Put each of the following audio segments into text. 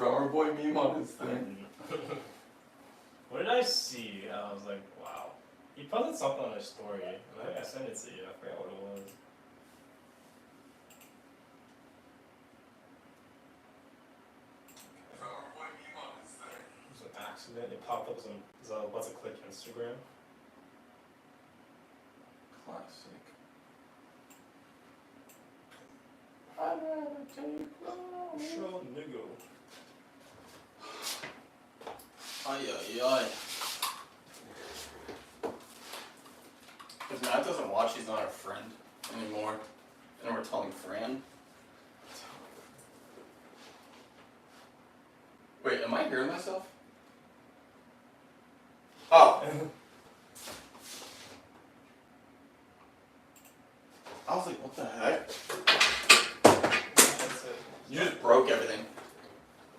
drummer boy meme on his thing. What did I see? I was like, wow. He posted something on his story. I think I sent it to you. I forgot what it was. Drummer boy meme on his thing. It was an accident. It popped up as a what's a click Instagram. Classic. I'd rather take Sure, nigga. Ay. Because Matt doesn't watch, he's not our friend anymore. And we're telling Fran. Wait, am I hearing myself? Oh. I was like, what the heck? You just broke everything.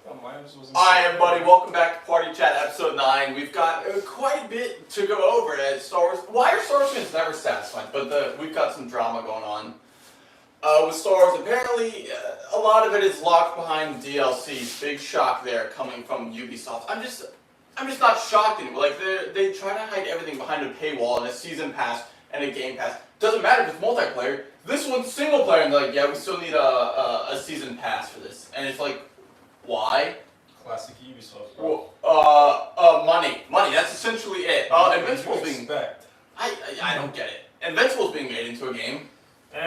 Oh, mine wasn't. Alright everybody, welcome back to Party Chat episode 9. We've got quite a bit to go over at Star Wars. Why are Star Wars fans never satisfied? But we've got some drama going on. With Star Wars, apparently a lot of it is locked behind DLCs. Big shock there coming from Ubisoft. I'm just not shocked anymore. Like they try to hide everything behind a paywall and a season pass and a game pass. Doesn't matter if it's multiplayer. This one's single player, and they're like, yeah, we still need a season pass for this. And it's like, why? Classic Ubisoft, bro. Well, money. That's essentially it. Invincible's being. Expect? I don't get it. Invincible's being made into a game. What?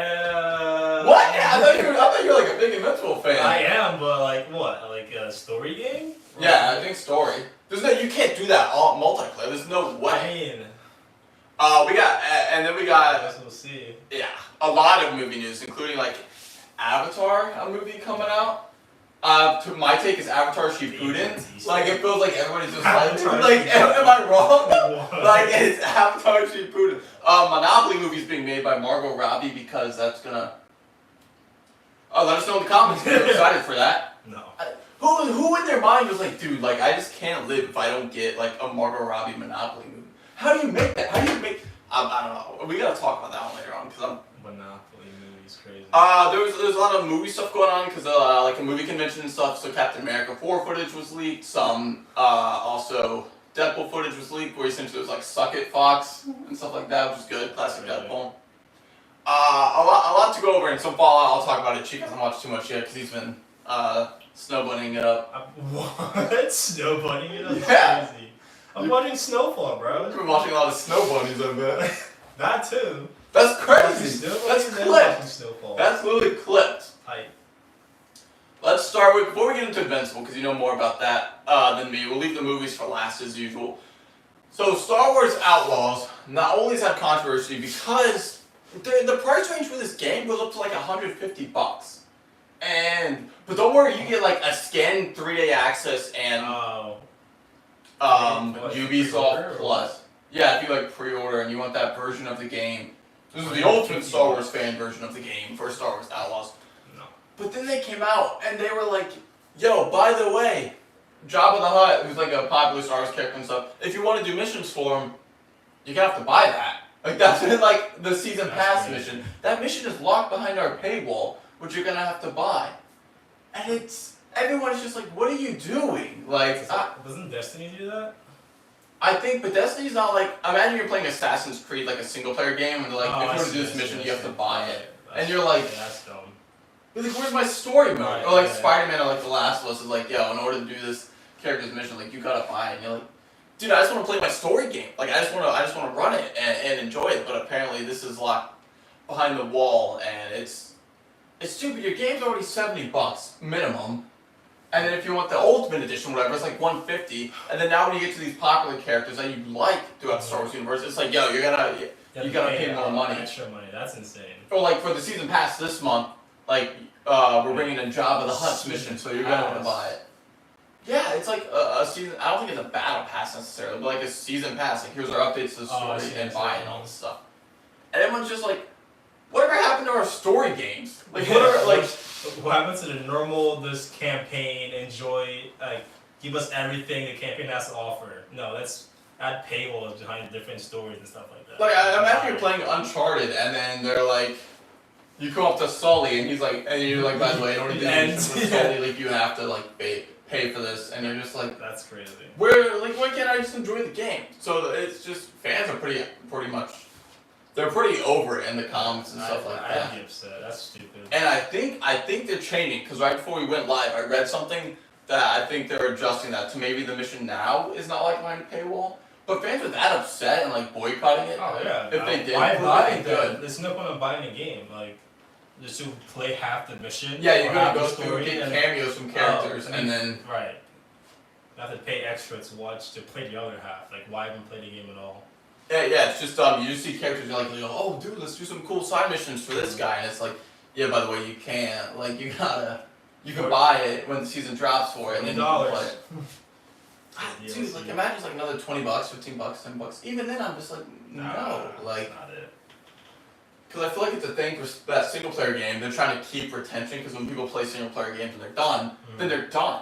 Yeah, I thought you were like a big Invincible fan. I am, but like what? Like a story game? Yeah, I think story. You can't do that all multiplayer. There's no way. I mean. And then we got. I guess we'll see. Yeah, a lot of movie news, including like Avatar, a movie coming out. My take is Avatar Shippuden. Like it feels like everybody's just like, am I wrong? Like it's Avatar Shippuden. Monopoly movie's being made by Margot Robbie because that's gonna. Oh, let us know in the comments if you're excited for that. No. Who in their mind was like, dude, like I just can't live if I don't get like a Margot Robbie Monopoly movie. How do you make that? How do you make? I don't know. We gotta talk about that one later on because I'm. Monopoly movie's crazy. There's a lot of movie stuff going on because like a movie convention and stuff. So Captain America 4 footage was leaked. Some also Deadpool footage was leaked where essentially it was like "Suck It, Fox" and stuff like that, which is good. Classic Deadpool. A lot to go over and some Fallout. I'll talk about it. Cheap hasn't watched too much yet because he's been snowboarding it up. What? Snowboarding it up? Yeah. Crazy. I'm watching Snowfall, bro. I've been watching a lot of snow bunnies, I bet. That too. That's crazy. That's clipped. That's literally clipped. Hype. Let's start with, before we get into Invincible, because you know more about that than me, we'll leave the movies for last as usual. So Star Wars Outlaws not only has had controversy because the price range for this game goes up to like $150. But don't worry, you get like a scanned 3-day access and Ubisoft Plus. Yeah, if you like pre-order and you want that version of the game. This is the ultimate Star Wars fan version of the game for Star Wars Outlaws. No. But then they came out and they were like, yo, by the way, Jabba the Hutt, who's like a popular Star Wars character and stuff, if you want to do missions for him, you're gonna have to buy that. Like that's in like the season pass mission. That mission is locked behind our paywall, which you're gonna have to buy. And everyone's just like, what are you doing? Like, doesn't Destiny do that? I think, but Destiny's not like. Imagine you're playing Assassin's Creed, like a single player game, and they're like, if you want to do this mission, you have to buy it. And you're like, that's dumb. You're like, where's my story mode? Right, or like yeah. Spider-Man or like The Last of Us is like, yo, in order to do this character's mission, like you gotta buy it. And you're like, dude, I just want to play my story game. Like I just want to run it and enjoy it. But apparently this is locked behind the wall, and it's stupid. Your game's already $70 minimum. And then if you want the Ultimate Edition, whatever, it's like $150. And then now when you get to these popular characters that you like throughout the Star Wars universe, it's like, yo, you gotta pay more money. Extra money. That's insane. Or like for the season pass this month, like we're bringing in Jabba the Hutt's mission, so you're gonna want to buy it. Yeah, it's like a season. I don't think it's a battle pass necessarily, but like a season pass. Like here's our updates to the story and buy and all this stuff. And everyone's just like, whatever happened to our story games? Like what happened to the normal this campaign? Enjoy, like give us everything the campaign has to offer. No, let's add paywalls behind different stories and stuff like that. Like I imagine you're playing Uncharted and then they're like, you come up to Sully and he's like, and you're like, by the way, in order to do this with Sully, like you have to like pay for this, and you're just like, That's crazy. why can't I just enjoy the game? So it's just fans are pretty much, they're pretty over it in the comments and stuff like that. I'd be upset. That's stupid. And I think they're changing, because right before we went live, I read something that I think they're adjusting that to maybe the mission now is not like behind a paywall. But fans are that upset and like boycotting it. Oh yeah. If they did, why buy it? good. There's no point in buying a game. Like, just to play half the mission. Yeah, you're or gonna half go the through story and and get cameos from characters, and then right. You have to pay extra to watch to play the other half. Like, why even play the game at all? yeah, it's just you just see characters, you're like, oh dude, let's do some cool side missions for this guy, and it's like, yeah, by the way, you can't. Like, you can buy it when the season drops for it, and then you can play it. Dude, like imagine it's like another $20, $15, $10. Even then, I'm just like, no, like. Not it. Because I feel like it's a thing for that single player game. They're trying to keep retention. Because when people play single player games and they're done, then they're done.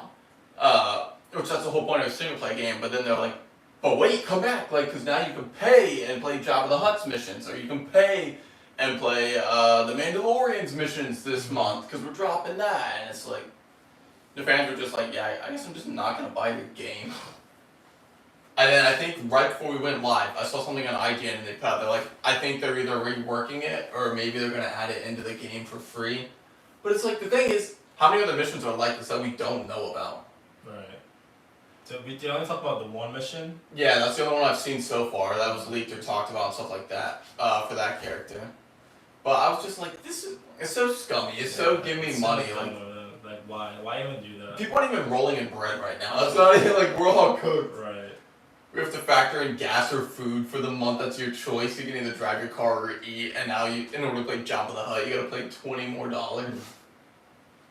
Which that's the whole point of a single player game. But then they're like, but wait, come back, like, because now you can pay and play Jabba the Hutt's missions, or you can pay and play the Mandalorian's missions this month because we're dropping that, and it's like. The fans were just like, yeah, I guess I'm just not going to buy the game. And then I think right before we went live, I saw something on IGN and they put out, they're like, I think they're either reworking it or maybe they're going to add it into the game for free. But it's like, the thing is, how many other missions are like this that we don't know about? Right. So we did only talk about the one mission? Yeah, that's the only one I've seen so far that was leaked or talked about and stuff like that for that character. But I was just like, it's so scummy, it's so give me money. Like, why? Why even do that? People aren't even rolling in bread right now. That's not even like we're all cooked. Right. We have to factor in gas or food for the month. That's your choice. You can either drive your car or eat. And now in order to play Jabba the Hutt, you gotta pay $20 more.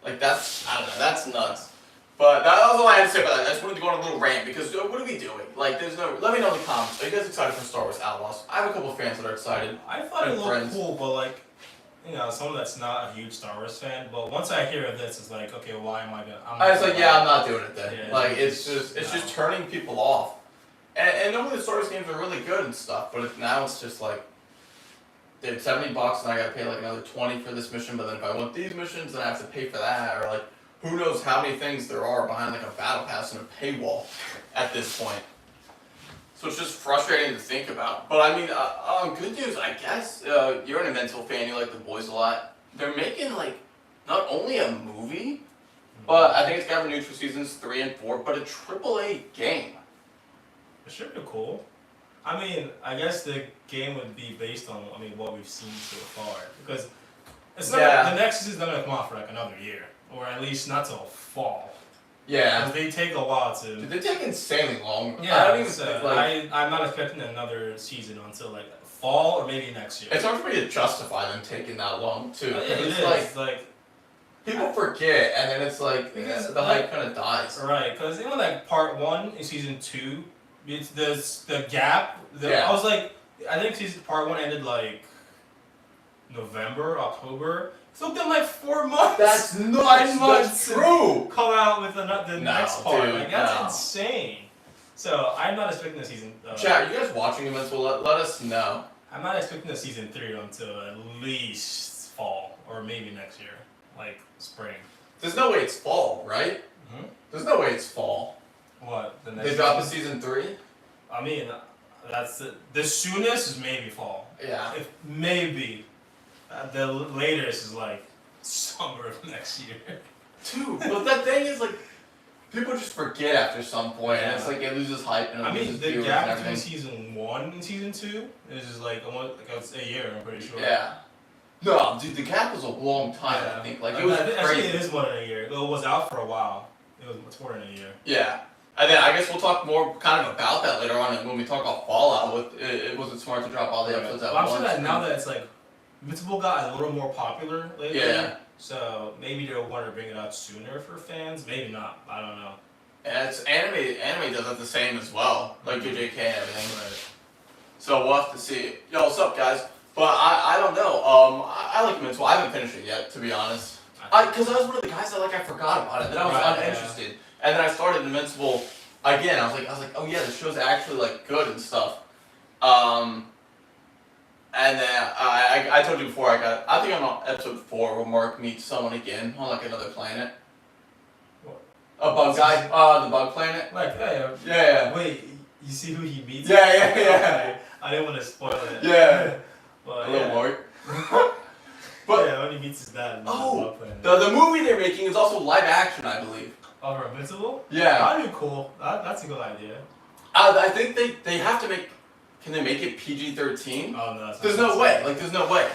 Like that's, I don't know, that's nuts. But that was all I had to say about that. I just wanted to go on a little rant because what are we doing? Like, let me know in the comments. Are you guys excited for Star Wars Outlaws? I have a couple of fans that are excited. I thought it looked cool, but like, someone that's not a huge Star Wars fan, but once I hear of this, it's like, okay, why am I gonna? I was like, yeah, I'm not doing it then. Yeah, like, it's just turning people off. And normally the Star Wars games are really good and stuff, but now it's just like, dude, $70 and I gotta pay like another $20 for this mission, but then if I want these missions, then I have to pay for that, or like, who knows how many things there are behind like a battle pass and a paywall at this point. So it's just frustrating to think about. But I mean, good news, I guess. You're an Invincible fan, you like the boys a lot. They're making like, not only a movie, but I think it's got renewed for seasons 3 and 4, but a AAA game. It should be cool. I mean, I guess the game would be based on, what we've seen so far. Because it's not the next season's not gonna come out for like another year. Or at least not till fall. Yeah. Because they take a while to... Dude, they take insanely long. Yeah, I don't even think, like... I'm not expecting another season until like fall or maybe next year. It's hard for me to justify them taking that long, too. It it's is. Like... People forget, and then it's like, the hype kind of dies. Right, because even like part 1 in season 2, it's the gap. I was like, I think part 1 ended like November, October. So it's been like 4 months. That's nuts. 5 months. That's true. Come out with the next part. Dude, like that's insane. So I'm not expecting the season. Chat, you guys watching Invincible? Let us know. I'm not expecting the season 3 until at least fall or maybe next year, like spring. There's no way it's fall, right? Mm-hmm. There's no way it's fall. What? The next they drop a season 3? I mean, that's the soonest is maybe fall. Yeah. If maybe. The latest is like summer of next year. Dude, but that thing is like, people just forget after some point, and it's like it loses hype and it loses the viewers gap and between everything. season 1 and season 2 is just like almost like a year. I'm pretty sure. Yeah. No, dude, the gap was a long time. I think like it was crazy. Actually, it is more than a year. It was out for a while. It was more than a year. Yeah. And then I guess we'll talk more kind of about that later on when we talk about Fallout. It wasn't smart to drop all the episodes at once. I'm sure that now that it's like Invincible got a little more popular lately. Yeah. So maybe they'll want to bring it out sooner for fans. Maybe not. I don't know. Yeah, it's anime. Anime does it the same as well, like JJK and everything. Right. So we'll have to see. Yo, what's up, guys? But I don't know. I like Invincible. I haven't finished it yet, to be honest. Because I was one of the guys that I forgot about it. Then I was uninterested, and then I started Invincible again. I was like, oh yeah, the show's actually like good and stuff. And then I told you before I think I'm on episode 4 where Mark meets someone again on like another planet. What? A bug guy? The bug planet? Like, hey, Yeah. wait, you see who he meets? Yeah. Okay. I didn't want to spoil it. Yeah. But A little more. But yeah, when he meets his dad in the bug planet. The movie they're making is also live action, I believe. Oh, for Invincible? Yeah. That'd be cool. That's a good idea. I think they have to make. Can they make it PG-13? Oh no, there's no way. Like there's no way.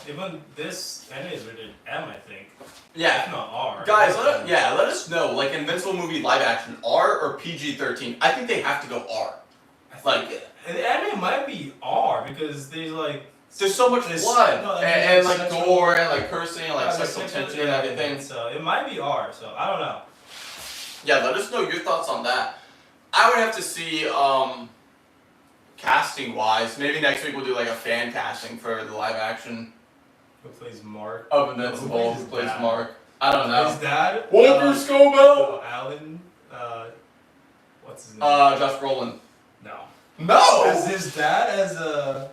No. Even this anime is rated M, I think. Yeah. If not R. Guys, let us know. Like Invincible movie live action, R or PG-13? I think they have to go R. Like the anime might be R because there's so much blood and like sexual, gore and like cursing and like sexual tension and everything. So it might be R. So I don't know. Yeah, let us know your thoughts on that. I would have to see casting wise. Maybe next week we'll do like a fan casting for the live action. Who plays Mark? Of Invincible. Who plays Mark? I don't know. His dad? Walter Scobell. Alan. What's his name? Josh Brolin. No. No. As his dad as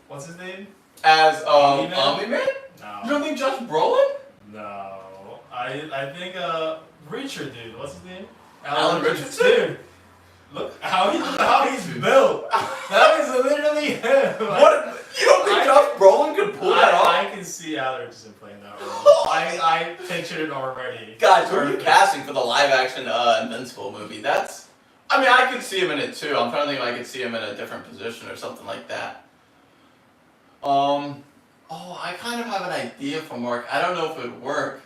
what's his name? As Omni-Man? No. You don't think Josh Brolin? No. I think Richard dude. What's his name? Alan Richardson? Dude. Look how he's built. That is literally him. What? You don't think Josh Brolin could pull that off? I can see Alan Richardson playing that role. I pictured it already. Guys, who are you casting for the live action Invincible movie? I mean, I could see him in it too. I'm trying to think if I could see him in a different position or something like that. I kind of have an idea for Mark. I don't know if it would work.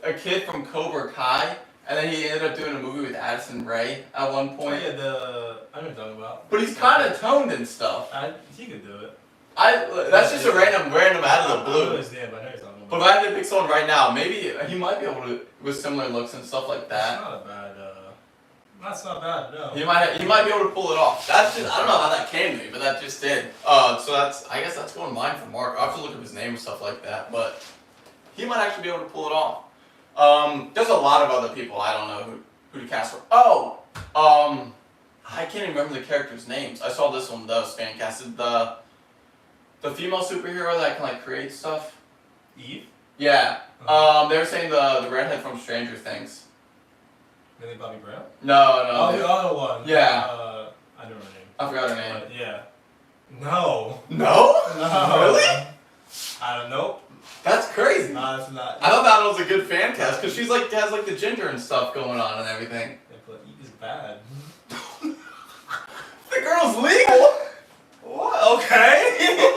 A kid from Cobra Kai, and then he ended up doing a movie with Addison Rae at one point. Oh, yeah, I know what you're talking about. But he's kind of toned and stuff. He could do it. That's just a random out of the blue. I know his name, but I know you're talking about. But if I had to pick someone right now, maybe he might be able to, with similar looks and stuff like that. That's not bad, no. He might be able to pull it off. That's just, I don't know how that came to me, but that just did. So I guess that's going mine for Mark. I'll have to look up his name and stuff like that, but he might actually be able to pull it off. There's a lot of other people I don't know who to cast for. I can't even remember the characters' names. I saw this one, the fan casted the female superhero that can like create stuff. Eve? Yeah. They were saying the redhead from Stranger Things. Millie Bobby Brown? No. Oh, the other one. Yeah. I know her name. I forgot her name. Yeah. No. No? Really? I don't know. That's crazy. No, it's not. I thought that was a good fan cast because she's like has like the ginger and stuff going on and everything. Yeah, but Eve is bad. The girl's legal. What? Okay.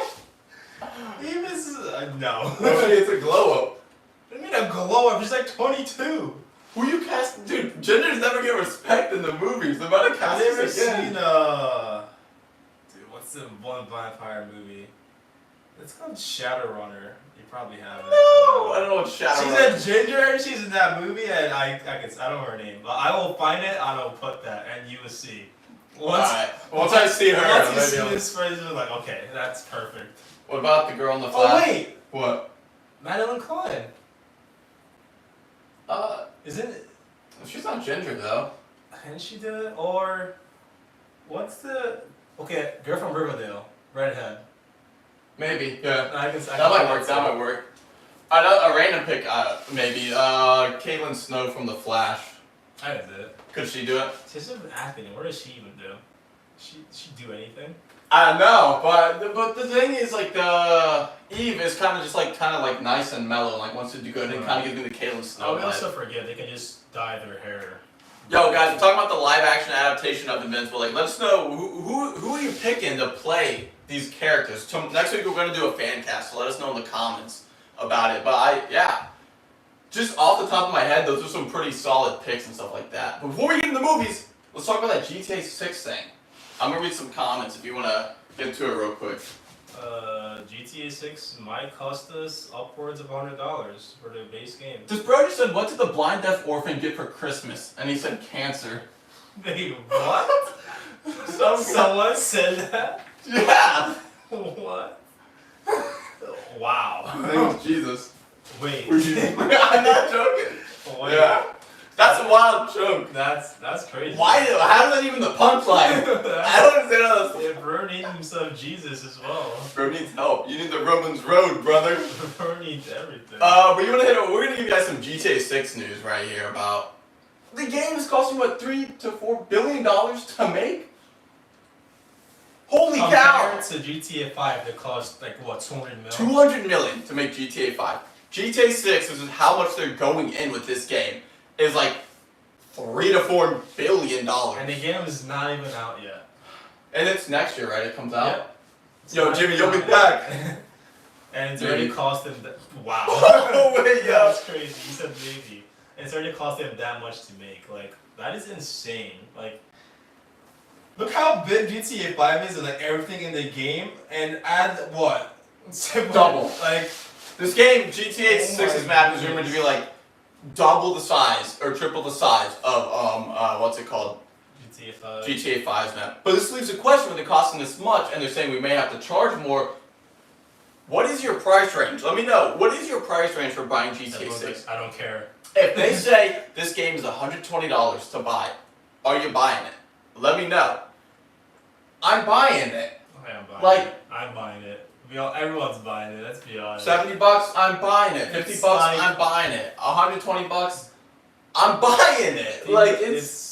Eve is no. It's a glow up. What do you mean a glow up? She's like 22. Who you cast? Dude, gingers never get respect in the movies. They're about to cast I've never us again. seen dude, what's the one vampire movie? It's called Shadowrunner. You probably have it. No, I don't know what Shadowrunner. She's a ginger and she's in that movie, and I don't know her name, but I will find it and I'll put that, and you will see. Once I see her, once you maybe see I'll... this phrase, you're like, okay, that's perfect. What about the girl in the Flash? Oh wait, What? Madeline Klein. Isn't it? She's not ginger though. Can she do it? Or what's the girl from Riverdale, redhead. Maybe, yeah. That might work. A random pick, maybe. Caitlin Snow from The Flash. I did it. Could she do it? She's been acting. What does she even do? She do anything? I know, but the thing is, like, the Eve is kind of like nice and mellow, and like wants to do good, and kind of give me the Caitlin Snow. We also forget they can just dye their hair. Yo, guys, we're talking about the live action adaptation of Invincible. Like, let us know who are you picking to play these characters. Next week we're gonna do a fan cast, so let us know in the comments about it. But just off the top of my head, those are some pretty solid picks and stuff like that. But before we get into the movies, let's talk about that GTA 6 thing. I'm gonna read some comments if you wanna get to it real quick. GTA 6 might cost us upwards of $100 for the base game. This bro just said, "What did the blind deaf orphan get for Christmas?" And he said, "Cancer." Wait, what? Someone said that? Yeah. What? Wow. I think it was Jesus. Wait. I'm not joking. Wait. Yeah. That's a wild joke. That's crazy. Why? How is that even the punchline? I don't understand how that's... Yeah, bro needs himself Jesus as well. Bro needs help. You need the Romans road, brother. Bro needs everything. But you wanna hit it? We're gonna give you guys some GTA 6 news right here about The game is costing what, $3 to $4 billion to make? Holy cow! Compared to GTA 5, that cost like what, 200 million? 200 million to make GTA 5. GTA 6, which is how much they're going in with this game, is like $3 to $4 billion. And the game is not even out yet. And it's next year, right? It comes out. Yep. Yo, Jimmy, you'll be back. And it's already cost them. Wow. Oh wait, yeah. That's crazy. You said maybe. And it's already cost them that much to make. Like that is insane. Like. Look how big GTA 5 is and like everything in the game, and add what? Double. Like This game, GTA 6's map is goodness. rumored to be like double the size or triple the size of what's it called? GTA 5. GTA 5's map. But this leaves a question when they're costing this much and they're saying we may have to charge more. What is your price range? Let me know. What is your price range for buying GTA 6? I don't care. If they say this game is $120 to buy, are you buying it? Let me know. I'm buying it. I am buying Like- it. I'm buying it. Everyone's buying it. Let's be honest. $70, I'm buying it. $50, It's like- I'm buying it. $120, I'm buying it. Like it's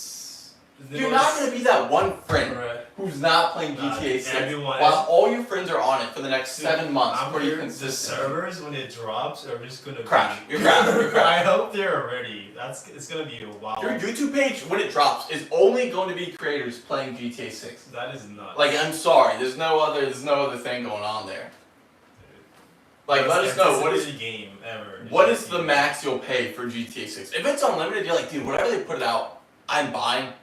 you're not gonna be that one friend Right. who's not playing Nah, GTA 6 everyone while is- all your friends are on it for the next 7 months. I'm Where you here, the consistent. servers when it drops are just gonna Crash. be. You're crashing. You're crashing. I hope they're ready. It's gonna be a wow. Your YouTube page when it drops is only going to be creators playing GTA 6. That is nuts. Like I'm sorry, there's no other thing going on there. Like let us know what is the game ever. what is the max you'll pay for GTA 6? If it's unlimited, you're like, dude, whatever they put it out, I'm buying.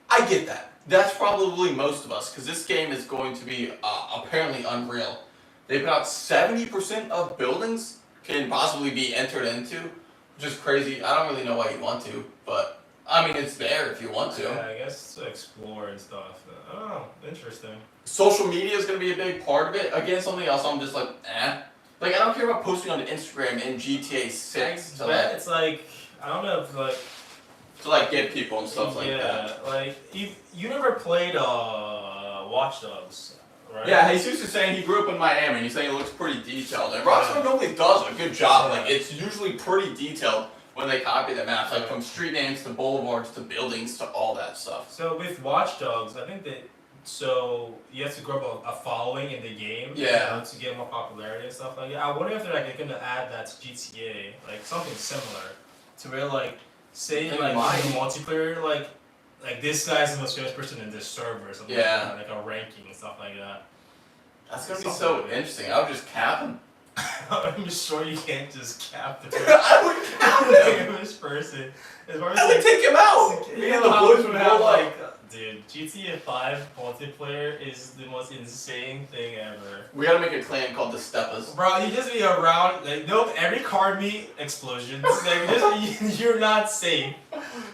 I get that. That's probably most of us, because this game is going to be apparently unreal. They put out 70% of buildings can possibly be entered into, which is crazy. I don't really know why you want to, but I mean, it's there if you want to. Yeah, I guess to explore and stuff. Oh, interesting. Social media is going to be a big part of it. Again, something else I'm just like, eh. Like, I don't care about posting on Instagram in GTA 6 to But like, it's like, I don't know if get people and stuff like that. yeah, like you never played Watch Dogs, right? Yeah, Jesus is saying he grew up in Miami, and he's saying it looks pretty detailed. And Rockstar normally does a good job. Like, it's usually pretty detailed when they copy the maps, like from street names to boulevards to buildings to all that stuff. So with Watch Dogs, I think that you have to grow up a following in the game, Yeah. you know, to get more popularity and stuff like that. I wonder if they're gonna add that to GTA, like something similar, to where like say They like might. in the multiplayer like this guy's the most famous person in this server or something Yeah. like that, like a ranking and stuff like that. That's gonna be so interesting. I would just cap him. I'm sure you can't just cap the I would cap him. famous person. As far I would as take him out. Me and the boys would have go like. dude, GTA 5 multiplayer is the most insane thing ever. We gotta make a clan called the Steppas. Bro, you just be around, like, nope, every car meet, explosions. Like, you're not safe.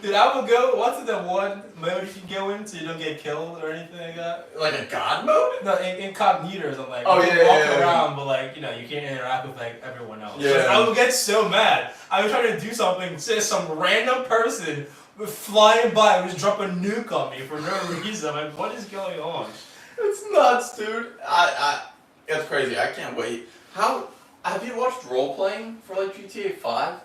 Dude, I would go, what's the one mode you can go in so you don't get killed or anything like that? Like a god mode? No, incognito or something like Oh, you can yeah, walk yeah, yeah. around, but like, you know, you can't interact with like everyone else. Yeah. I would get so mad. I would try to do something, say some random person would flying by and just drop a nuke on me for no reason. I'm like, what is going on? It's nuts, dude. It's crazy. I can't wait. How have you watched role playing for like GTA 5?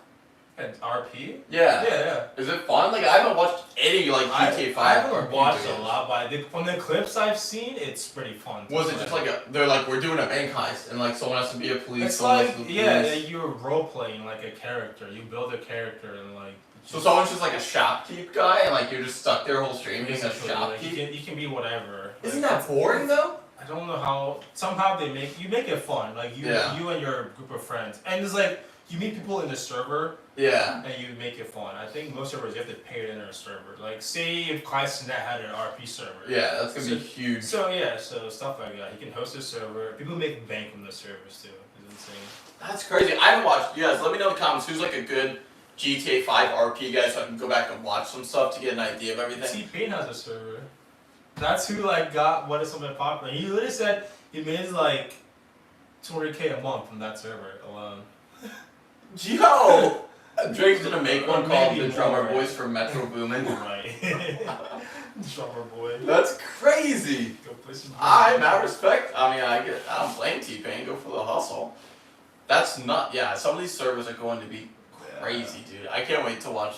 And RP? Yeah. Yeah. Is it fun? Like I haven't watched any like GTA 5. I haven't RP watched videos. a lot, but from the clips I've seen, it's pretty fun. Was it just like they're like we're doing a bank heist and like someone has to be a police, It's someone like, has to be yeah, police. you're role playing like a character. You build a character and like. So someone's just like a shopkeep guy and like you're just stuck there whole stream being a Basically, like, shopkeep. you can be whatever. Isn't Like, that boring though? I don't know how. Somehow they make it fun. Like you and your group of friends, and it's like you meet people in the server. Yeah. And you make it fun. I think most servers you have to pay to enter a server. Like say if ClassNet had an RP server. Yeah, that's gonna be huge. So yeah, so stuff like that. You can host a server. People make bank from the servers too. It's insane. That's crazy. I haven't watched. You guys, let me know in the comments who's like a good GTA 5 RP guy so I can go back and watch some stuff to get an idea of everything. T-Pain has a server. That's who like got what is something popular. He literally said he made like 200K a month from that server alone. Yo! Drake's gonna make one Or called maybe The Drummer more. Boys from Metro Boomin. Right. Drummer boy. That's crazy. Go play some. I respect. I mean, I don't blame T-Pain. Go for the hustle. That's not. Yeah, some of these servers are going to be crazy, dude. I can't wait to watch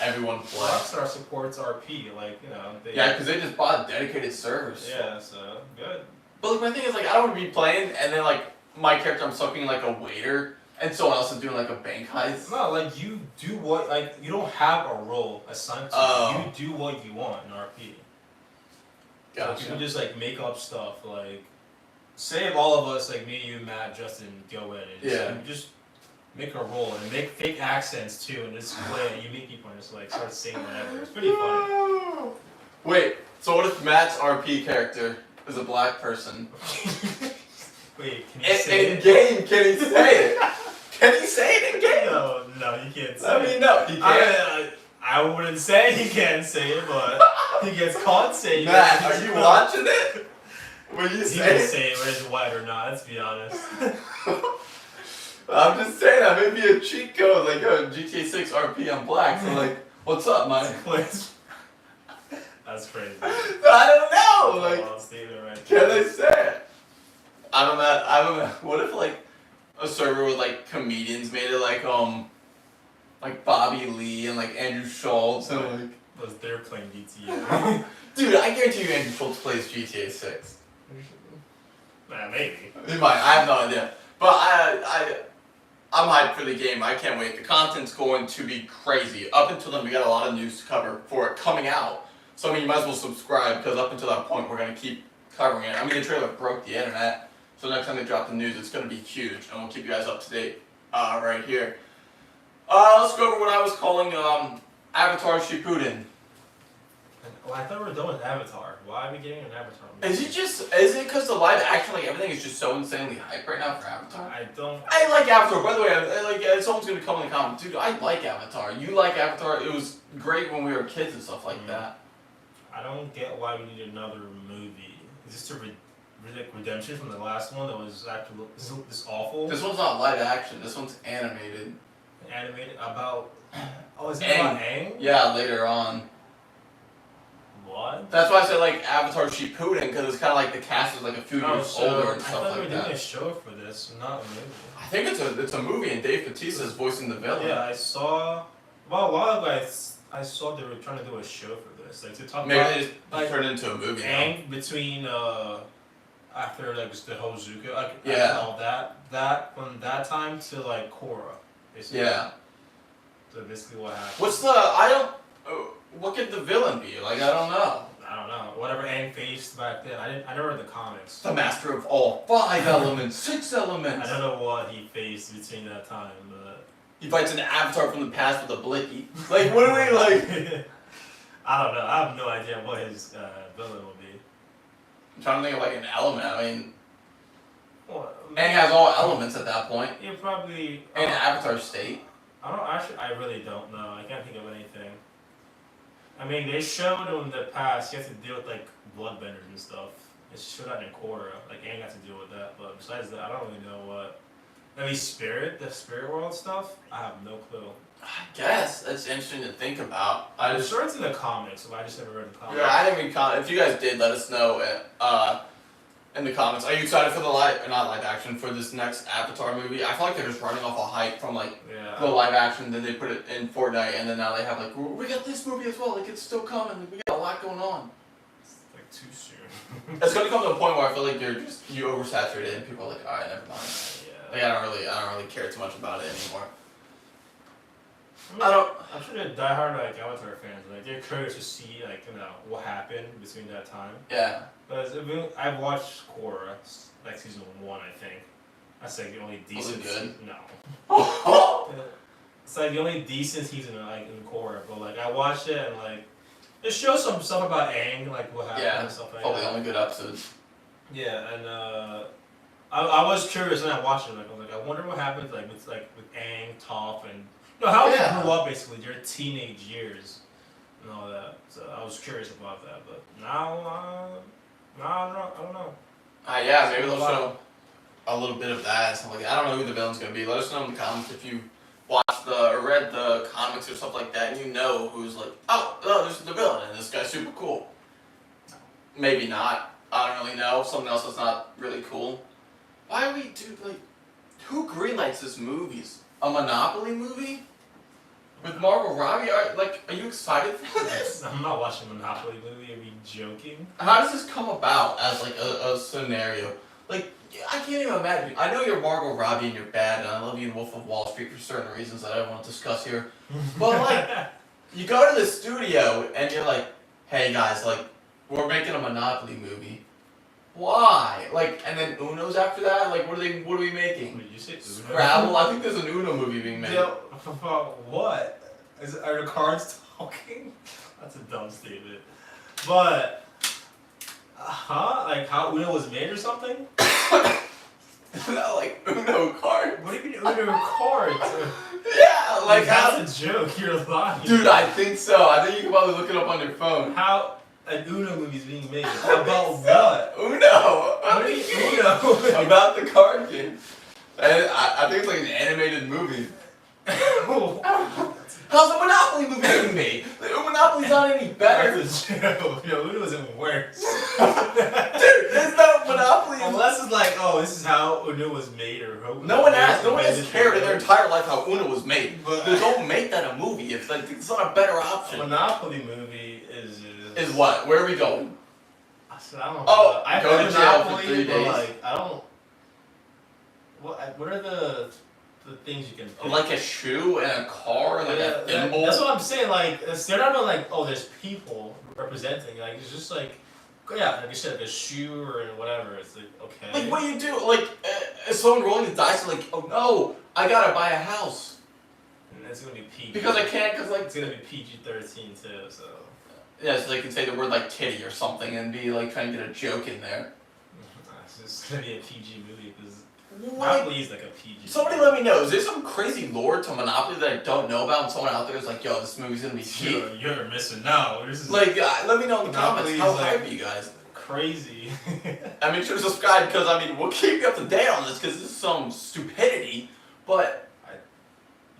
everyone play. Rockstar supports RP, like, you know. Yeah, because they just bought dedicated servers. Yeah, so good. But like, my thing is, like, I don't want to be playing and then like my character, I'm sucking like a waiter and someone else is doing like a bank heist. No, like you do what, like you don't have a role assigned to you. You do what you want in RP. Gotcha. So you can just like make up stuff, like say if all of us, like me, you, Matt, Justin, go in and just make a role and make fake accents too and just play it. You meet people and just like start saying whatever. It's pretty funny. Wait, so what if Matt's RP character is a black person? Wait, can you say it? In game, can he say it? Can he say it in game? No, he can't say it. I mean, no, he can't. I wouldn't say he can't say it, but he gets caught saying it. Matt, are you watching it? Will you He say can it? say it whether it's white or not, let's be honest. I'm just saying that may be a cheat code, like, oh, GTA 6 RP, I'm black, so like, what's up, man? That's crazy. I don't know, like, Right, can they say it? I don't know, what if like, a server with like comedians made it like Bobby Lee and like Andrew Schultz and like... Because they're playing GTA. Dude, I guarantee you Andrew Schultz plays GTA 6. Maybe. He might, I have no idea. But I'm hyped for the game. I can't wait. The content's going to be crazy. Up until then, we got a lot of news to cover for it coming out. So, I mean, you might as well subscribe, because up until that point, we're going to keep covering it. I mean, the trailer broke the internet. So next time they drop the news, it's going to be huge. And we'll keep you guys up to date right here. Let's go over what I was calling Avatar Shippuden. Well, I thought we were done with Avatar. Why are we getting an Avatar movie? Is it because the live action, like, everything is just so insanely hyped right now for Avatar? I like Avatar. By the way, someone's going to come in the comments. Dude, I like Avatar. You like Avatar. It was great when we were kids and stuff like that. I don't get why we need another movie. Is this a redemption from the last one that was actually this awful? This one's not live action. This one's animated. Animated about... Oh, is it about Aang? Yeah, later on. What? That's why I said like Avatar Shippuden, because it's kind of like the cast is like a few years older and stuff like that. I thought we were doing a show for this, not a movie. I think it's a movie and Dave Bautista's voicing the villain. Yeah, I saw... Well, a while ago I saw they were trying to do a show for this. Like to talk Maybe about... they just like, turned it into a movie Aang between... after like the whole Zuko, like all that from that time to like Korra, basically. Yeah. So basically, what happened? What could the villain be? Like, I don't know. I don't know. Whatever Aang faced back then, I never read the comics. The master of all 5 elements, 6 elements. I don't know what he faced between that time, but he fights an avatar from the past with a blicky. Like, what are we like? I don't know. I have no idea what his villain will be. I'm trying to think of like an element. I mean, Well, Aang has all elements at that point. You probably. In Avatar state. I really don't know. I can't think of anything. I mean, they showed in the past he has to deal with like bloodbenders and stuff. It showed that in Korra. Like Aang had to deal with that, but besides that, I don't really know what. Maybe the spirit world stuff. I have no clue. I guess that's interesting to think about. I'm sure it's in the comics, but I just never read the comics. Yeah, I didn't read comics. If you guys did, let us know in the comments. Are you excited for not live action, for this next Avatar movie? I feel like they're just running off a hype from like the live action, then they put it in Fortnite, and then now they have like, we got this movie as well. Like it's still coming. We got a lot going on. It's like too soon. It's gonna come to a point where I feel like you oversaturate it, and people are like, all right, never mind. Like I don't really care too much about it anymore. I'm sure the diehard like Avatar fans, like they're curious to see like what happened between that time. Yeah. But I've watched Korra, like season 1, I think. That's like the only decent. Was it good? No. It's like the only decent season like in Korra, but like I watched it and like it shows some stuff about Aang, like what happened and stuff like that. Probably the only good episodes. Yeah, and I was curious when I watched it. Like I was like, I wonder what happens like with Aang, Toph, and how they grew up basically their teenage years and all that. So I was curious about that, but now I don't know. Yeah, maybe they'll show a little bit of that and stuff like that. I don't know who the villain's gonna be. Let us know in the comments if you watched or read the comics or stuff like that, and you know who's like, oh, this is the villain, and this guy's super cool. Maybe not. I don't really know. Something else that's not really cool. Why are we like? Who greenlights this movies? a Monopoly movie with Margot Robbie. Are you excited for this? I'm not watching a Monopoly movie. Are you joking? How does this come about as like a scenario? Like, I can't even imagine. I know you're Margot Robbie and you're bad, and I love you in Wolf of Wall Street for certain reasons that I don't want to discuss here. But like, you go to the studio and you're like, hey guys, like, we're making a Monopoly movie. Why? Like, and then Uno's after that? Like, what are we making? What did you say? Uno? Scrabble? I think there's an Uno movie being made. Yeah, what? Are the cards talking? That's a dumb statement. But, like how Uno was made or something? Not like Uno card. What do you mean Uno cards? Yeah, like that's a joke. You're lying. Dude, I think so. I think you can probably look it up on your phone. How an Uno movie's being made? About what? Uno. What do you mean Uno? About the card game. And I think it's like an animated movie. How's a Monopoly movie being made? Monopoly's not any better. That's a joke. Yo, Uno isn't worse. Dude, there's no Monopoly. Unless it's like, oh, this is how Uno was made, or how No one has cared in their entire life how Uno was made. But they don't make that a movie. It's like it's not a better option. A Monopoly movie Is what? Where are we going? I don't know. Oh, I've go heard to jail for Monopoly, 3 days. but like, I don't. What are the things you can pick? Like a shoe and a car and like a thimble. That's what I'm saying. Like, they're not like, oh, there's people representing. Like, it's just like, yeah, like you said, like a shoe or whatever. It's like, okay. Like, what do you do? Like, is someone rolling the dice and like, oh no, I gotta buy a house. And it's gonna be PG. Because I can't, because like. It's gonna be PG-13 too, so. Yeah, so they can say the word like titty or something and be like trying to get a joke in there. It's just gonna be a PG movie because Like, Monopoly is like a PG. somebody let me know, is there some crazy lore to Monopoly that I don't know about and someone out there is like, yo, this movie's gonna be cheap? You're missing out. This is Like, let me know in the comments. Monopoly How is, like, hype are you guys? crazy. I mean, sure to subscribe because, I mean, we'll keep you up to date on this because this is some stupidity, but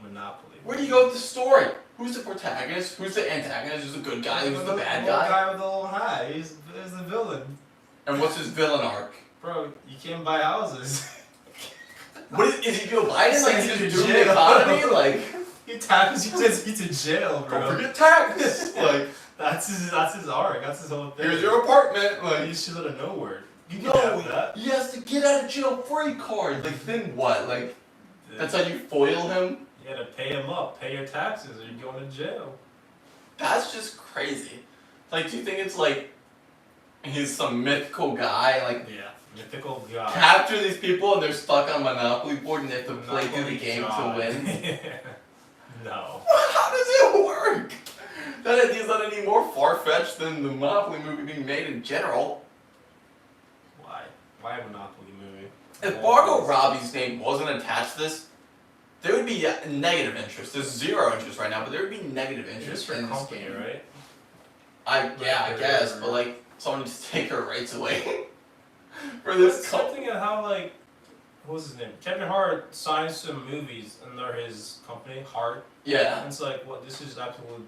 Monopoly. where do you go with the story? Who's the protagonist? Who's the antagonist? Who's the good guy? Who's the bad The guy? guy with the little hat. He's the villain. And what's his villain arc? Bro, you can't buy houses. What is he Joe Biden? He's Like, like, he's he's just in doing the jail. economy? Like, He tackles you, sends you to jail, bro. don't forget tax! Like, That's his arc. That's his whole thing. here's your apartment. Like, He's just out of nowhere. You can no, have that. he has to get out of jail free card. Like, then what? Like, that's how you foil him? You gotta pay him up, pay your taxes, or you're going to jail. That's just crazy. Like, do you think it's like he's some mythical guy? Like, Yeah, mythical god. capture these people and they're stuck on a Monopoly board and they have to play through the Monopoly game god. to win? No. How does it work? That idea's not any more far-fetched than the Monopoly movie being made in general. Why? Why a Monopoly movie? If Margot Robbie's name wasn't attached to this, there would be negative interest. There's zero interest right now, but there would be negative It's interest for in this company, game. right? I guess, but like someone needs to take her rights away for this company. Something of how like, what was his name? Kevin Hart signed some movies under his company, Hart. Yeah, And it's like, what? This is absolutely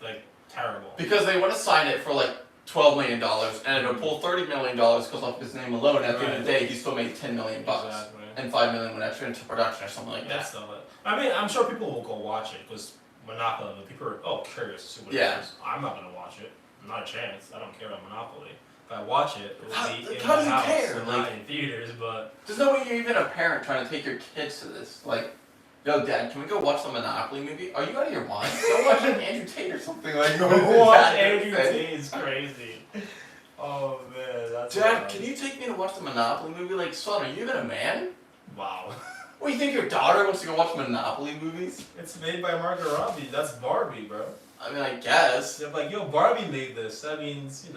like terrible. because they want to sign it for like $12 million, and it'll pull $30 million because of his name alone. At the end of the day, he still made $10 million bucks, Exactly. and $5 million went extra into production or something like That's that. still it. I mean, I'm sure people will go watch it because Monopoly. People are curious to see what Yeah. it is. I'm not gonna watch it. Not a chance. I don't care about Monopoly. If I watch it, it will How- be in how my do you house care? and Like- not in theaters. But There's no way you're even a parent trying to take your kids to this. Like, yo, Dad, can we go watch the Monopoly movie? Are you out of your mind? Go watch like Andrew Tate or something. Like, watch Andrew Tate is crazy. Oh man, that's Dad, wild. can you take me to watch the Monopoly movie? Like, son, are you even a man? Wow. What, you think your daughter wants to go watch Monopoly movies? It's made by Margot Robbie. That's Barbie, bro. I mean, I guess. They're like, yo, Barbie made this. That means,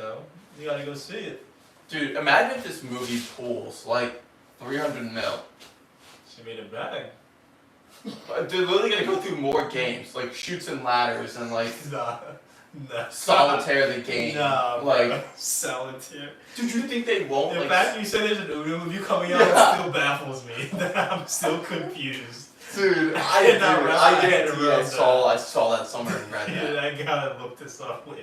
you gotta go see it. Dude, imagine if this movie pulls, like, 300 mil. She made a bag. They're literally gonna go through more games, like Chutes and Ladders and, like, Nah. Solitaire the game. Nah, Like, bro. Solitaire. dude, you think they won't, The like... fact you said there's an Uno movie coming out Yeah. still baffles me. I'm still confused. Dude, I did not realize I had to guarantee I read saw that somewhere and read that. I gotta look this up later.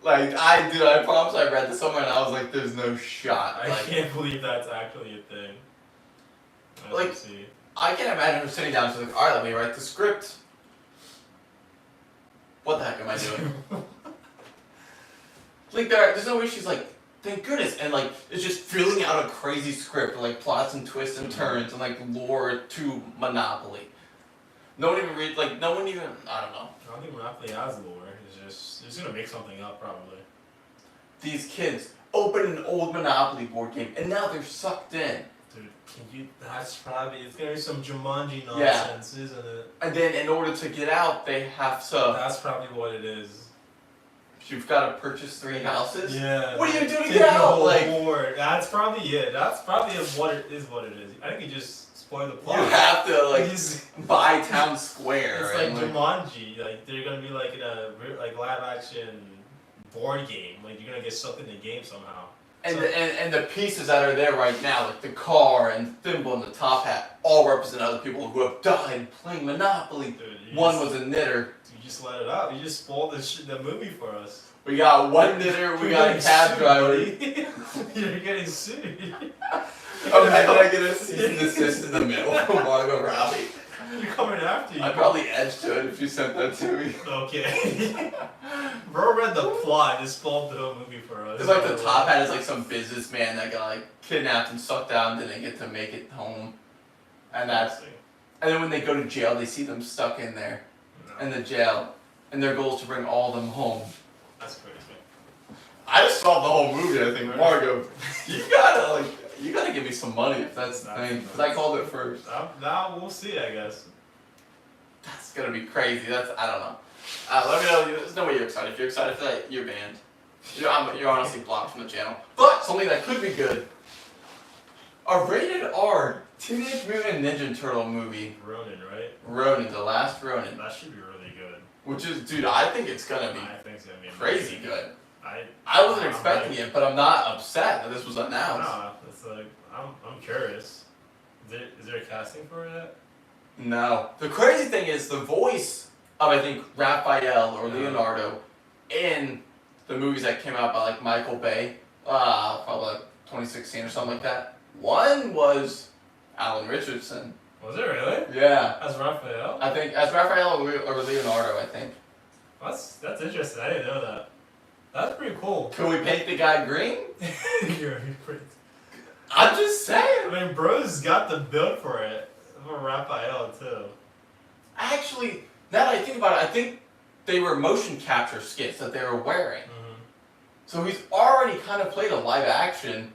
Like, I promise I read this somewhere and I was like, there's no shot. I Like, can't believe that's actually a thing. Like, see. I can't imagine her sitting down. She's like, all right, let me write the script. What the heck am I doing? Like, there's no way she's like, thank goodness, and like, it's just filling out a crazy script, like plots and twists and turns and like lore to Monopoly. No one even read, like, no one even, I don't know. I don't think Monopoly has lore. It's just gonna make something up probably. These kids open an old Monopoly board game and now they're sucked in. Dude, that's probably, it's gonna be some Jumanji nonsense, isn't it? And then in order to get out, they have to. That's probably what it is. You've got to purchase 3 houses? Yeah. What are you doing to Take get the out? whole Like, board. That's probably it. That's probably what it is. I think you just spoiled the plot. you have to, like, It's buy town square. like and, Jumanji. Like, they're gonna be like in a live action board game. Like, you're gonna get sucked in the game somehow. And the pieces that are there right now, like the car and thimble and the top hat, all represent other people who have died playing Monopoly. Dude, One was a knitter. You just let it out. You just spoiled the movie for us. We got one knitter, we got a cab driver. You're getting sued. Imagine I get a cease and desist in the middle of Margot Robbie. You're coming after you. I'd probably edge to it if you sent that to me. Okay. Bro read the plot, just spoiled the whole movie for us. It's like the top hat is like some businessman that got like kidnapped and sucked out and didn't get to make it home. And that's, and then when they go to jail, they see them stuck in there, in the jail, and their goal is to bring all of them home. That's crazy. I just saw the whole movie. I think Margo, you gotta give me some money if that's the thing. Cause I called it first. Now we'll see, I guess. That's gonna be crazy. I don't know. Let me know. There's no way you're excited. If you're excited for that, you're banned. You're honestly blocked from the channel. But something that could be good. A rated R Teenage Mutant Ninja Turtle movie. Ronin, right? Ronin, the last Ronin. That should be really good. Which is, dude, I think it's gonna be I think it's gonna be crazy amazing. good. I wasn't expecting it, but I'm not upset that this was announced. Nah, it's like I'm curious. Is there a casting for it yet? No. The crazy thing is the voice of, I think, Raphael or Leonardo in the movies that came out by like Michael Bay, probably like 2016 or something like that. One was Alan Richardson. Was it really? Yeah. As Raphael? I think as Raphael or Leonardo, I think. That's interesting. I didn't know that. That's pretty cool. Could we paint the guy green? You're pretty. I'm just saying. I mean, bro's got the build for it. For Raphael too. Actually, now that I think about it, I think they were motion capture skits that they were wearing. Mm-hmm. So he's already kind of played a live action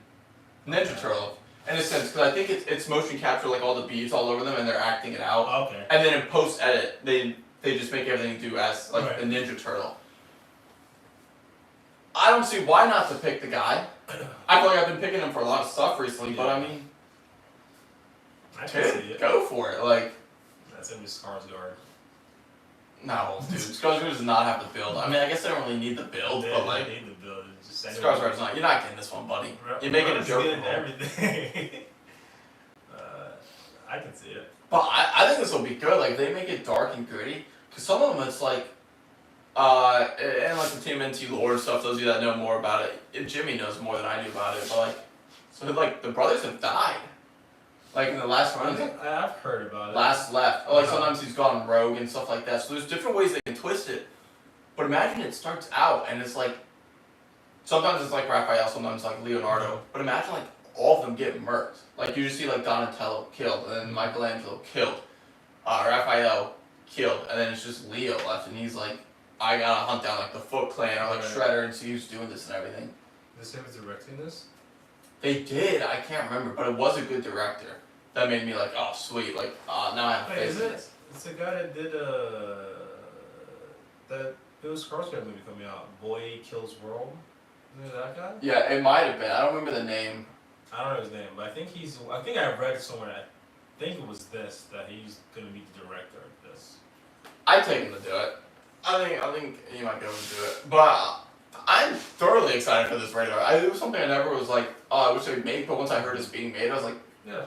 Ninja Turtle in a sense, because I think it's motion capture, like all the beads all over them, and they're acting it out. Okay. And then in post edit, they just make everything do as like Right. a Ninja Turtle. I don't see why not to pick the guy. I feel like I've been picking him for a lot of stuff recently, but I mean, I can see dude, it. go for it. Like, That's gonna be Skarsgård. no, dude, Skarsgård does not have the build. I mean, I guess they don't really need the build, but like, they need the build. It's just Skarsgård's not. You're not getting this one, buddy. You're making a He's joke. getting from home. everything. I can see it. But I think this will be good. Like, they make it dark and gritty. Because some of them, it's like, and like the TMNT lore and stuff, those of you that know more about it, Jimmy knows more than I do about it. But like, so like the brothers have died. Like in the last run, I've heard about it. last left. Or like sometimes he's gone rogue and stuff like that. So there's different ways they can twist it. But imagine it starts out and it's like, sometimes it's like Raphael, sometimes like Leonardo. But imagine like all of them get murked. Like you just see like Donatello killed, and then Michelangelo killed, Raphael killed, and then it's just Leo left, and he's like, I gotta hunt down like the Foot Clan or like Right. Shredder and see who's doing this and everything. This who's directing this? They did, I can't remember, but it was a good director. That made me like, oh sweet, like now I have Wait, faith is in it? this. It's the guy that did that Bill Skarsgård movie coming out, Boy Kills World. Is it that guy? Yeah, it might have been. I don't remember the name. I don't know his name, but I think I read somewhere. I think it was this that he's gonna be the director of this. I'd take him to do it. I think he might be able to do it. But I'm thoroughly excited for this radar. It was something I never was like, oh, I wish they'd make, but once I heard it's being made, I was like, Yeah.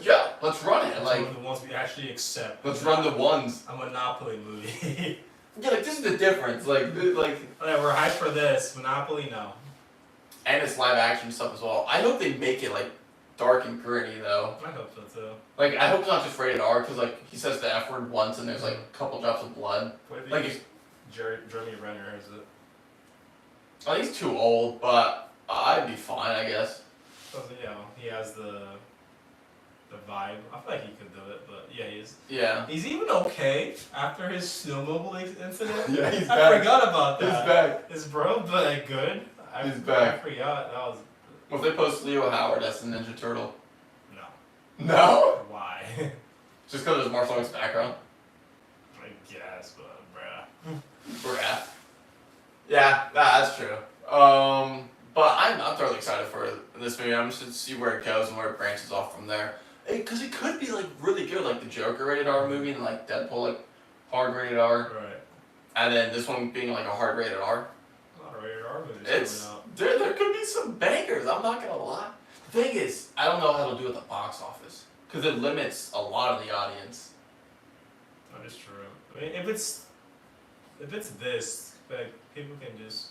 yeah, let's run it. It's Like, one of the ones we actually accept. let's run the ones. A Monopoly movie. Yeah, like this is the difference. Like, Okay, we're hyped for this. Monopoly, no. and it's live action stuff as well. I hope they make it like dark and gritty though. I hope so too. Like I hope it's not just rated R because like he says the F word once and there's like a couple drops of blood. What if Like he's Jeremy Renner is it? I think he's too old, but I'd be fine, I guess. So, you know, he has the vibe. I feel like he could do it, but yeah, Yeah. he's even okay after his snowmobile incident. Yeah, he's I back. forgot about that. He's back. Is bro like good? He's back. I forgot. That was Well, if they post Leo Howard as the Ninja Turtle. no. No? Why? Just because of Marcel Marcel's background? I guess, but bruh. Bruh. Yeah, that's true. But I'm totally excited for this movie. I'm just to see where it goes and where it branches off from there. Because it could be like really good, like the Joker rated R movie and like Deadpool like hard rated R, Right. and then this one being like a hard rated R. A lot of rated R movies It's coming out. there could be some bangers. I'm not gonna lie. The thing is, I don't know how to do at the box office because it limits a lot of the audience. That is true. I mean, if it's this, like people can just.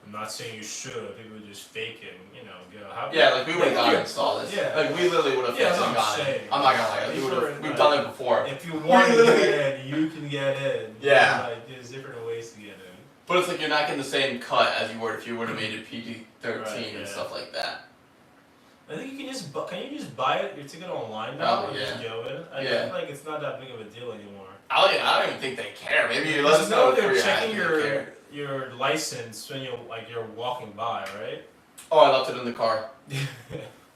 I'm not saying you should. People would just fake it, and, you know, go. How, Yeah, like we would have gone and saw this. Yeah. Like we literally would have Yeah, fixed that's and what I'm gone. saying. I'm not gonna lie. We've done it before. If you want to get in, you can get in. Yeah. Like, there's different ways to get in. But it's like you're not getting the same cut as you would if you would have made it PG-13 Right, and yeah. stuff like that. I think you can just can you just buy your ticket online now and just go in? I feel like it's not that big of a deal anymore. I don't even think they care. Maybe you let us know if they're you're checking care. your license when you're walking by, right? Oh, I left it in the car.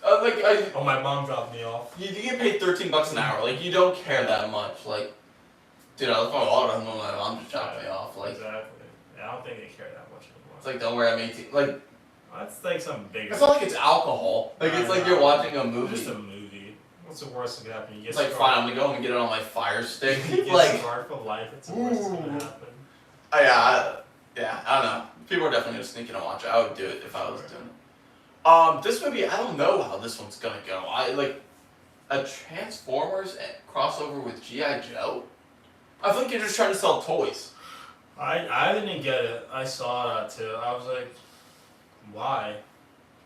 Oh, my mom dropped me off. You get paid $13 an hour. Like you don't care that much. Like, dude, I left my wallet at home. My mom just dropped me off. Like, Exactly. Yeah, I don't think they care that much anymore. it's like, don't worry, I'm 18. Like, That's like some bigger. it's not like it's alcohol. Like it's like you're watching a movie. Just a movie. What's the worst that could happen? You get It's like fine. I'm gonna go home and get it on my Fire Stick. You get Like, scarred for life. It's the worst that's gonna happen. I don't know. People are definitely gonna sneak in and watch it. I would do it if I was doing it. This movie, I don't know how this one's gonna go. I like a Transformers crossover with G.I. Joe. I think you're just trying to sell toys. I didn't get it. I saw that too. I was like, why?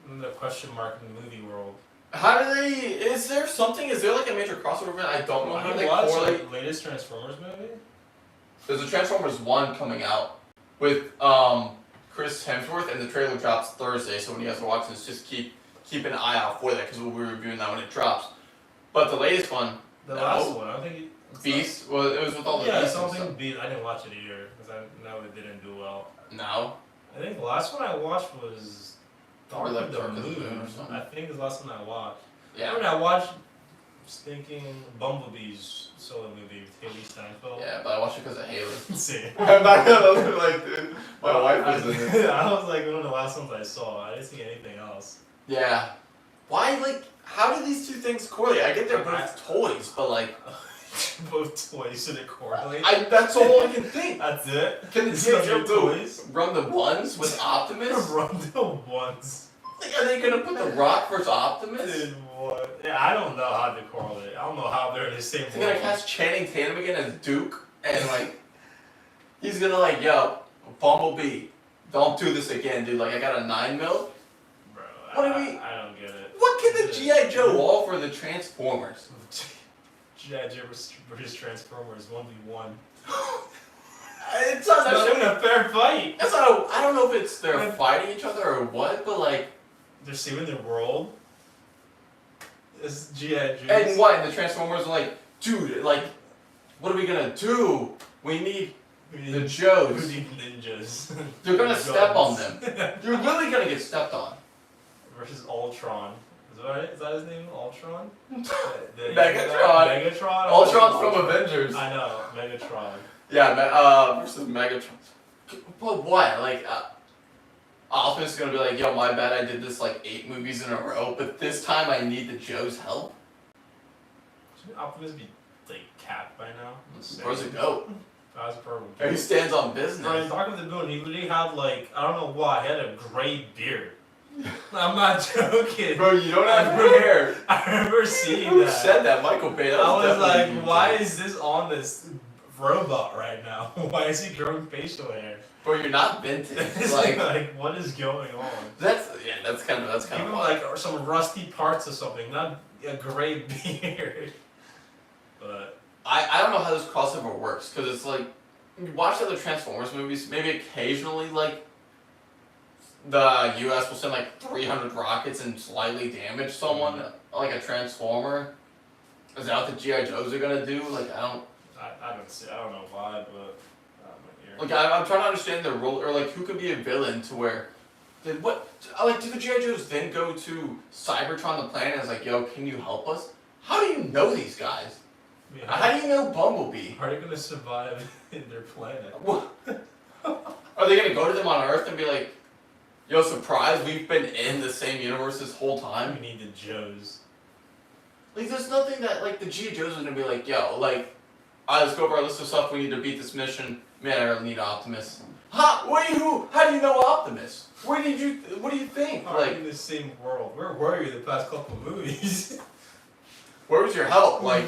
And the question mark in the movie world. How do they? Is there something? Is there like a major crossover event? I don't know how they watched correlate. the latest Transformers movie? There's a Transformers 1 coming out with Chris Hemsworth, and the trailer drops Thursday. So when you guys are watching this, just keep an eye out for that because we'll be reviewing that when it drops. But the latest one, The last one, I think. Beast. Well, it was with all the Yeah, Beasts and something stuff. Beast. I didn't watch it either because I know it didn't do well. No. I think the last one I watched was Probably like Dark Dark of the Moon. or something. I think it's the last one I watched. Yeah. When I watched stinking Bumblebee's solo movie with Haley Steinfeld. Yeah, but I watched it because of Haley. See. I'm not gonna look like, dude. My wife was in it. I was like one of the last ones I saw. I didn't see anything else. Yeah. Why, like, how do these two things correlate? I get they're both toys, but like, Both toys should it correlate? that's all I can think. That's it? Can the It's G.I. not Joe your go toys? run the ones with Optimus? Run the ones. Like, are they gonna put the Rock versus Optimus? Dude, what? Yeah, I don't know how to correlate. I don't know how they're in the same They're gonna world. cast Channing Tatum again as Duke, and like, he's gonna like, yo, Bumblebee, don't do this again, dude. Like, I got a 9mm. Bro, What do we- I don't get it. What can the G.I. Joe offer the Transformers? G.I. Joe versus Transformers 1v1. It's not It's not even a fair fight. That's not. I don't know if it's they're fighting each other or what, but like, They're saving the world. It's G.I. Joe. and what? And the Transformers are like, dude, like, what are we gonna do? We need the Joes. Who need ninjas? They're gonna Guns. step on them. You're really gonna get stepped on. Versus Ultron. Is that his name? Ultron? Megatron. Megatron? Ultron's from Avengers. I know, Megatron. Yeah, versus Megatron. But what? Like, Optimus is gonna be like, yo, my bad, I did this like 8 movies in a row, but this time I need the Joe's help. Shouldn't Optimus be like capped by now? Where's it go? That's purple. He stands on Bro, in business. Dark of the Moon, he literally had like, I don't know why, he had a gray beard. I'm not joking. Bro, you don't have hair. I remember seeing Who that. said that? Michael Bay. That I was definitely like, why is this on this robot right now? Why is he growing facial hair? Bro, you're not vintage. It's like, what is going on? That's kind of Even wild. like some rusty parts or something, not a gray beard. But I don't know how this crossover works because it's like you watch other Transformers movies. Maybe occasionally like the U.S. will send like 300 rockets and slightly damage someone, like a Transformer. Is that what the GI Joes are gonna do? Like I don't I don't know why, but I'm like I'm trying to understand their role or like who could be a villain to where. Did what? Like, do the GI Joes then go to Cybertron the planet and is like, yo, can you help us? How do you know these guys? How do you know Bumblebee? How are they gonna survive in their planet? What? Are they gonna go to them on Earth and be like, yo, surprise, we've been in the same universe this whole time? We need the Joes. Like, there's nothing that, like, the GI Joes are gonna be like, yo, like, alright, let's go over our list of stuff we need to beat this mission. Man, I really need Optimus. How do you know Optimus? What do you think? How are Like, in the same world? Where were you the past couple of movies? where was your help? Like,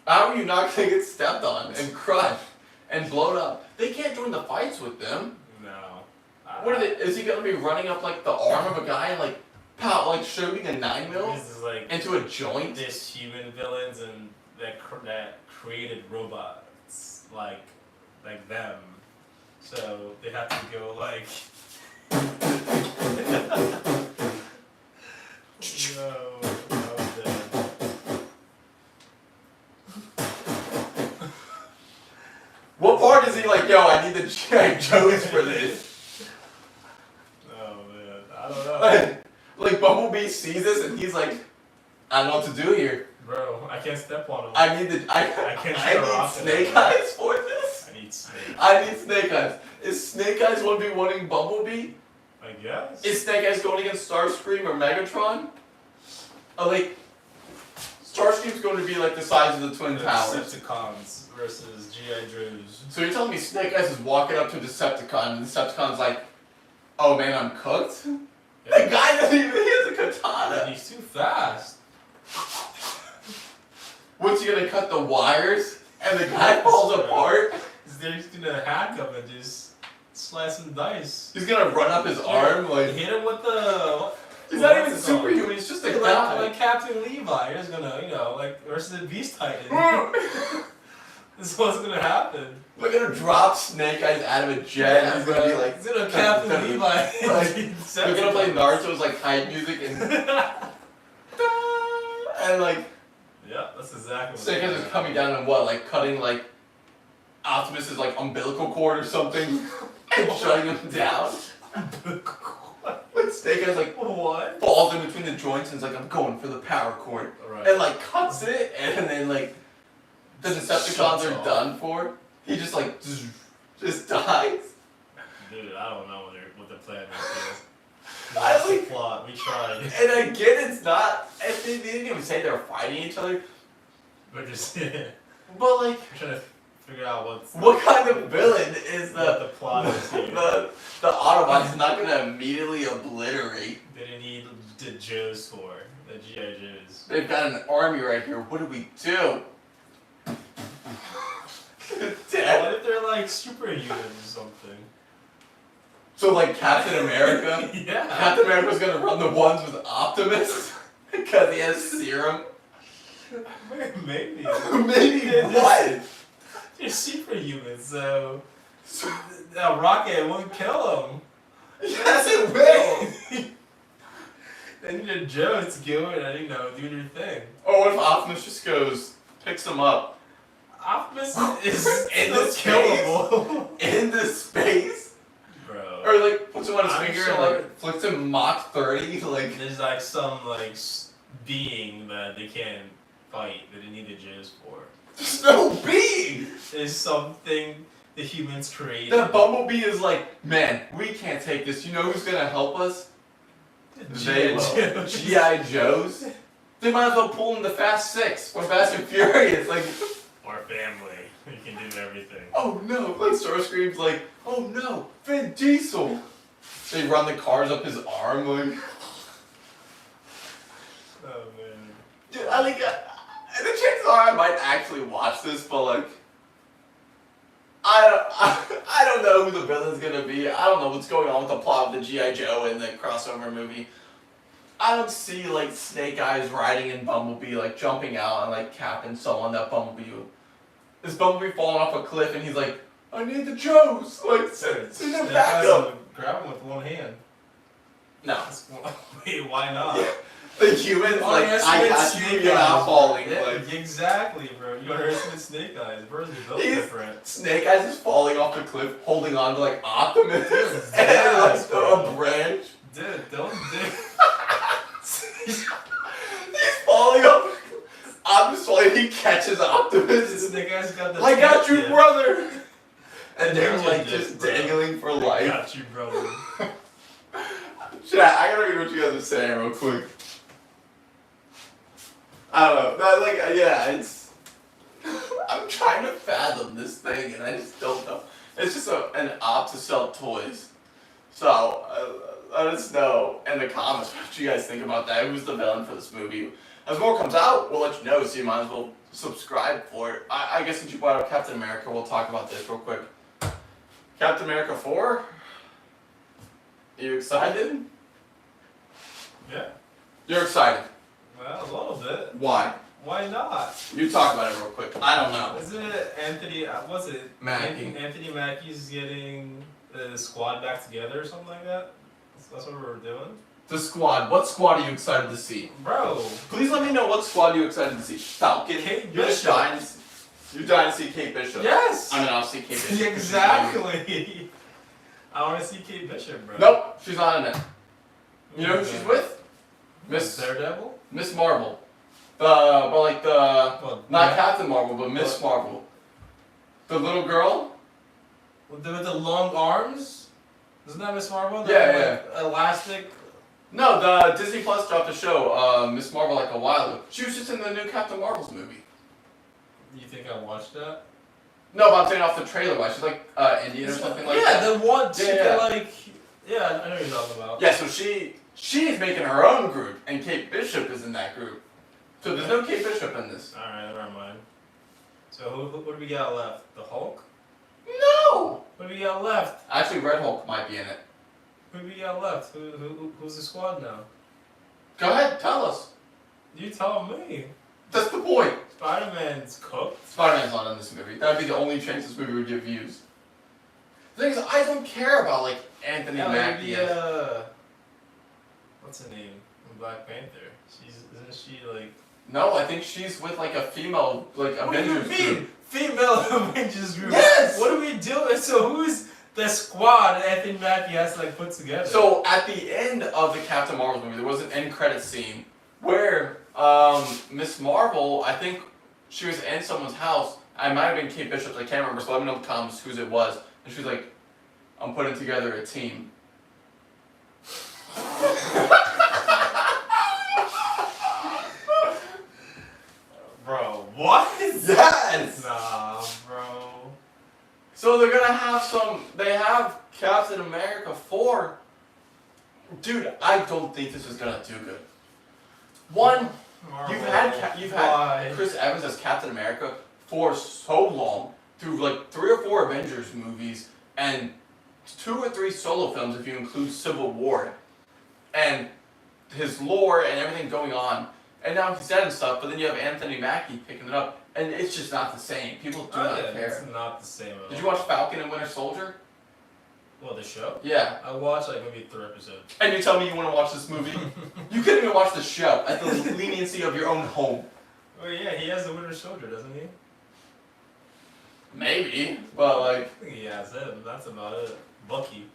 how are you not gonna get stepped on and crushed and blown up? They can't join the fights with them. No. What are they? Is he gonna be running up like the arm of a guy and like, pow, like shooting a 9mm This is like into a joint? this human villains and that created robots like them. So they have to go like. No, I'm dead. What part is he like, yo, I need the G.I. Joes for this? Oh man, I don't know. Like Bumblebee sees this and he's like, I don't know what to do here. Bro, I can't step on him. I can't need Snake Eyes for this. I need Snake. I need Snake Eyes. Is Snake Eyes 1v1ing Bumblebee? I guess. Is Snake Eyes going against Starscream or Megatron? Like, Starscream's going to be like the size of the Twin Towers. Decepticons versus G.I. Joes. So you're telling me Snake Eyes is walking up to Decepticon and Decepticon's like, oh man, I'm cooked? Yeah. The guy doesn't even, he has a katana. He's too fast. What's he gonna cut the wires and the guy falls apart? They're just gonna hack him and just slice and dice. He's gonna run up his arm like. Hit him with the. He's not even superhuman, he's just a guy. Like Captain Levi. You're just gonna, like versus the Beast Titan. This is what's gonna happen. We're gonna drop Snake Eyes out of a jet and he's gonna be like. He's gonna Captain Levi. Like, we're gonna play Naruto's like hype music and like. Yeah, that's exactly what Snake Eyes is coming down and what, like cutting like Optimus's like umbilical cord or something and shutting him down. Like Snake Eyes like what? falls in between the joints and is like, I'm going for the power cord. Right. And like cuts it and then like the Decepticons are done for. He just like just dies. Dude, I don't know what the plan is here. I That's the like, plot. We tried. and I get it's not. And they didn't even say they were fighting each other. We're just But like, trying to figure out what kind of villain is what the the plot is here. the Autobots is not gonna immediately obliterate? They didn't need the Joes for the G.I. Joes. They've got an army right here. What do we do? Dead. What if they're like superhumans or something? So like Captain America. Yeah. Captain America's gonna run the ones with Optimus because he has serum. Maybe. Maybe what? They're superhumans, so a rocket won't kill them. Yes, it will. They need a Joes to go and do their thing. Or what if Optimus just goes, picks him up Optimus is into killable. into space, Bro. or like puts him on his I'm finger sure- and like flicks him Mach 30, like. There's like some being that they can't fight that they need the Joes for. There's no being! There's something the humans created. The Bumblebee is like, man, we can't take this. You know who's gonna help us? They will. Joes. G.I. Joes. They might as well pull in the Fast Six or Fast and Furious. Like, Or family. You can do everything. oh no! Like Starscream's like, oh no, Vin Diesel. They run the cars up his arm, like. Oh man. Dude, the chances are I might actually watch this, but like, I don't know who the villain's gonna be. I don't know what's going on with the plot of the G.I. Joe and the crossover movie. I don't see like Snake Eyes riding in Bumblebee, like jumping out and like capping someone that Bumblebee would. Is Bumblebee falling off a cliff and he's like, I need the Joes! Like, send them back up! Grab him with one hand. No. Wait, why not? Yeah. The humans, like, I got you, you're not falling. Yeah, like. Exactly, bro. You underestimate Snake Eyes. Bro's built different. Snake Eyes is falling off the cliff, holding on to, like, Optimus. Dude, and, like, a branch. Dude, don't do He's falling off. Optimus falling, he catches Optimus. Snake Eyes got the I got you, yeah. brother! And they're, Ninja like, dip, just bro. dangling for I life. got you, brother. Chat, I gotta read what you guys are saying real quick. I don't know. Like, yeah, it's. I'm trying to fathom this thing, and I just don't know. It's just an op to sell toys. So, let us know in the comments what you guys think about that. Who's the villain for this movie? As more comes out, we'll let you know, so you might as well subscribe for it. I guess since you brought up Captain America, we'll talk about this real quick. Captain America 4? Are you excited? Yeah. You're excited. Well, a little bit. Why? Why not? You talk about it real quick. I don't know. Isn't it Anthony? What's it? Mackie. Anthony Mackie's getting the squad back together or something like that. That's what we're doing. The squad. What squad are you excited to see? Bro. Please let me know what squad you're excited to see. Falcon. Kate You're just Bishop. dying to see. You're dying to see Kate Bishop. Yes. I mean, I'll see Kate Bishop. Exactly. I want to see Kate Bishop, bro. Nope, she's not in it. You know who she's with? Miss Daredevil. Miss Marvel. But like the Well, not yeah. Captain Marvel, but Miss Marvel. The little girl. With the long arms. Isn't that Miss Marvel? Yeah, like, elastic. No, the Disney Plus dropped a show, Miss Marvel, like a while ago. She was just in the new Captain Marvel's movie. You think I watched that? No, but I'm saying off the trailer wise. She's like Indian or something like that. Yeah, the one. Yeah. Like. Yeah, I know what you're talking about. Yeah, so she's making her own group, and Kate Bishop is in that group. So there's no Kate Bishop in this. Alright, never mind. So what do we got left? The Hulk? No! What do we got left? Actually, Red Hulk might be in it. Who do we got left? Who's the squad now? Go ahead, tell us. You tell me. That's the point. Spider-Man's cooked. Spider-Man's not in this movie. That'd be the only chance this movie would get views. The thing is, I don't care about, like, Anthony Mackie. What's her name? From Black Panther. Isn't she like... No, I think she's with, like, a female, like, Avengers What do you mean? group. Female Avengers group? Yes! What are we doing? So who's the squad Anthony Mackie has to, like, put together? So, at the end of the Captain Marvel movie, there was an end credit scene where Miss Marvel, I think she was in someone's house. I might have been Kate Bishop, I can't remember, so let me know in the comments whose it was. And she was like, I'm putting together a team. Bro, what? Yes! Nah, bro. So they're gonna have they have Captain America 4. Dude, I don't think this is gonna do good. One, Marvel, you've why? had Chris Evans as Captain America for so long, through like 3 or 4 Avengers movies, and 2 or 3 solo films if you include Civil War. And his lore and everything going on. And now he's dead and stuff, but then you have Anthony Mackie picking it up, and it's just not the same. People do not care. It's not the same at all. Did you watch Falcon and Winter Soldier? Well, the show? Yeah. I watched like maybe 3 episodes. And you tell me you want to watch this movie? You couldn't even watch the show at the leniency of your own home. Oh yeah, he has the Winter Soldier, doesn't he? Maybe, but like, I think he has him. That's about it. Bucky.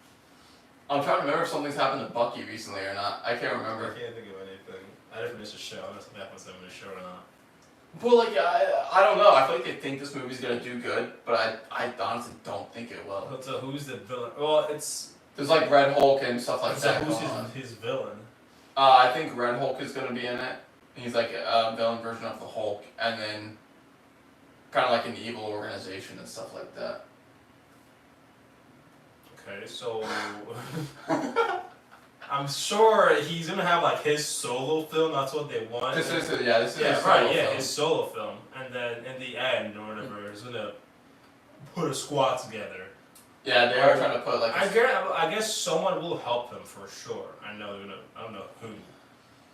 I'm trying to remember if something's happened to Bucky recently or not. I can't I remember. can't think of anything. I didn't finish the show. I don't know if something happens to him in the show or not. But like, I don't know. I feel like they think this movie's gonna do good, but I honestly don't think it will. So who's the villain? Well, it's... There's like Red Hulk and stuff like So that who's going on. his villain? I think Red Hulk is gonna be in it. He's like a villain version of the Hulk, and then kind of like an evil organization and stuff like that. Okay, so... I'm sure he's gonna have like his solo film. That's what they want. This is his yeah, solo right. Yeah, film. his solo film, and then in the end or whatever, he's gonna put a squad together. Yeah, they are trying to put like. I guess someone will help them for sure. I know they're gonna. I don't know who.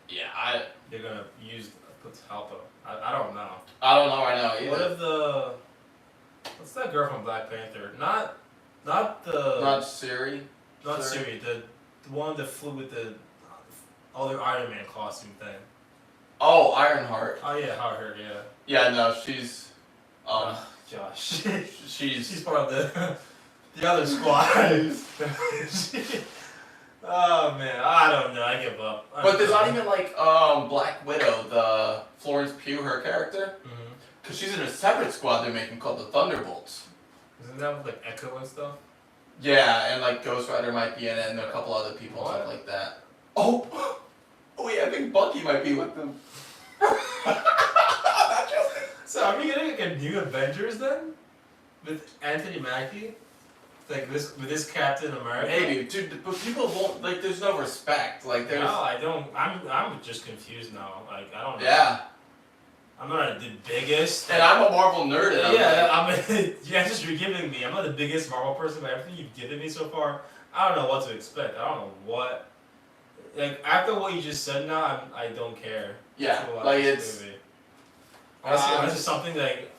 Yeah, they're gonna use put to help them. I don't know. I don't know right now either. What if what's that girl from Black Panther? Not Siri. Not Siri. The one that flew with the other Iron Man costume thing. Oh, Ironheart. Oh yeah, Howard. Yeah. Yeah, no, she's. Josh. she's part of the other squad. Oh man, I don't know. I give up. But there's not even like Black Widow, the Florence Pugh, her character, because she's in a separate squad they're making called the Thunderbolts. Isn't that with like Echo and stuff? Yeah, and like Ghost Rider might be in it, and a couple other people and stuff like that. Oh, yeah, I think Bucky might be with them. I'm not joking. So are we getting like a new Avengers then, with Anthony Mackie? Like this with this Captain America. Maybe, dude, but people won't like. There's no respect. Like there's. No, I don't. I'm just confused now. Like I don't know. Yeah. I'm not the biggest. And I'm a Marvel nerd. And You're giving me. I'm not the biggest Marvel person, but everything you've given me so far, I don't know what to expect. I don't know what. Like after what you just said now, I don't care. Yeah, like it's. Honestly, this is something that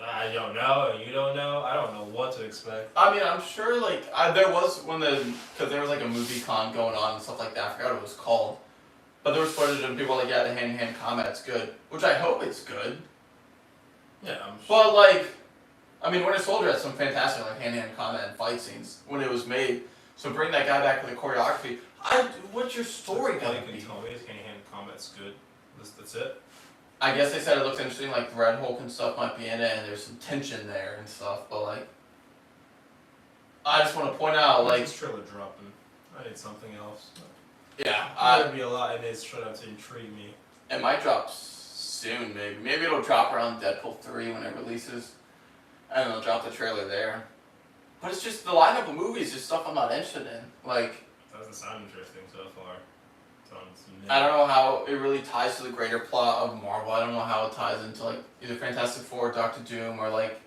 I don't know, and you don't know. I don't know what to expect. I mean, I'm sure, like, there was because there was, like, a movie con going on and stuff like that. I forgot what it was called. But there was footage and people were like, yeah, the hand-to-hand combat's good. Which I hope it's good. Yeah, I'm sure. But, like, I mean, Winter Soldier had some fantastic, like, hand-to-hand combat and fight scenes when it was made. So bring that guy back with the choreography. What's your story gonna be? You can tell me hand-to-hand combat's good. That's it? I guess they said it looks interesting, like Red Hulk and stuff might be in it, and there's some tension there and stuff, but like, I just want to point out, like... This trailer dropping. I need something else. Yeah, there's gonna be a lot in this trailer to intrigue me. It might drop soon, maybe. Maybe it'll drop around Deadpool 3 when it releases, and they'll drop the trailer there. But it's just, the lineup of movies is stuff I'm not interested in. Like... Doesn't sound interesting so far. I don't know how it really ties to the greater plot of Marvel. I don't know how it ties into like either Fantastic Four, Doctor Doom, or like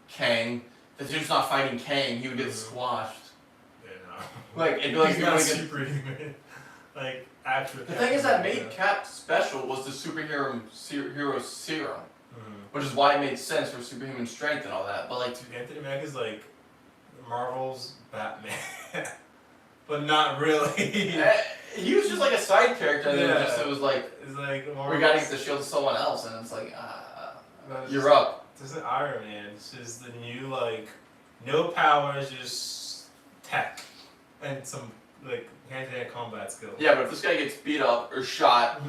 Kang. The dude's not fighting Kang; he would get squashed. Yeah, no. Like it'd be like he's not superhuman. Like actually. The thing is that made Cap special was the superhero hero serum, which is why it made sense for superhuman strength and all that. But like Anthony Mackie is like Marvel's Batman, but not really. He was just like a side character, and then it was like, it's like we gotta get the shield to someone else, and it's like, you're up. This is Iron Man. This is the new, like, no powers, just tech, and some, like, hand-to-hand combat skills. Yeah, but if this guy gets beat up, or shot,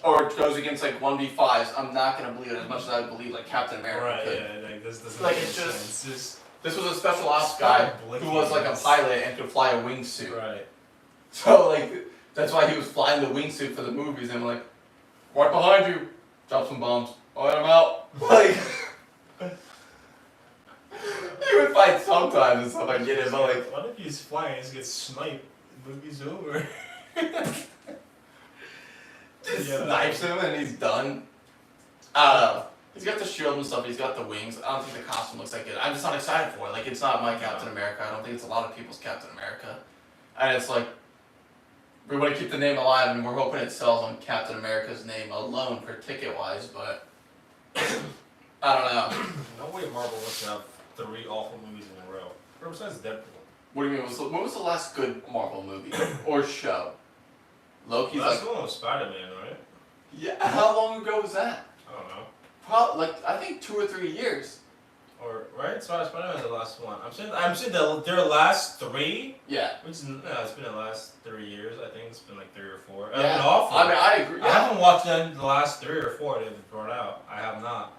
or goes against, like, 1v5s, I'm not gonna believe it as much as I believe, like, Captain America could. Yeah, like, this doesn't like, make it's sense. just, this was a special ops guy who was, like, a pilot and could fly a wingsuit. Right. So, like, that's why he was flying the wingsuit for the movies, and I'm like, right behind you, drop some bombs, alright, I'm out. Like, he would fight sometimes and stuff, I get it, but like... What if he's flying and he gets sniped? The movie's over. Just snipes him and he's done. I don't know. He's got the shield and stuff, he's got the wings. I don't think the costume looks that good. I'm just not excited for it. Like, it's not my Captain America. I don't think it's a lot of people's Captain America. And it's like, we want to keep the name alive, and we're hoping it sells on Captain America's name alone for ticket-wise, but I don't know. No way Marvel wants to have 3 awful movies in a row. Or besides Deadpool. What do you mean? When was the last good Marvel movie or show? Loki's last like... one was Spider-Man, right? Yeah, how long ago was that? I don't know. Probably, like, I think 2 or 3 years. Or, right? Spider-Man's the last one. I'm saying their last 3? Yeah. Which is, it's been the last 3 years, I think. It's been like 3 or 4. Yeah. It's been awful. I mean, I agree. I haven't watched them the last 3 or 4 they've brought out. I have not.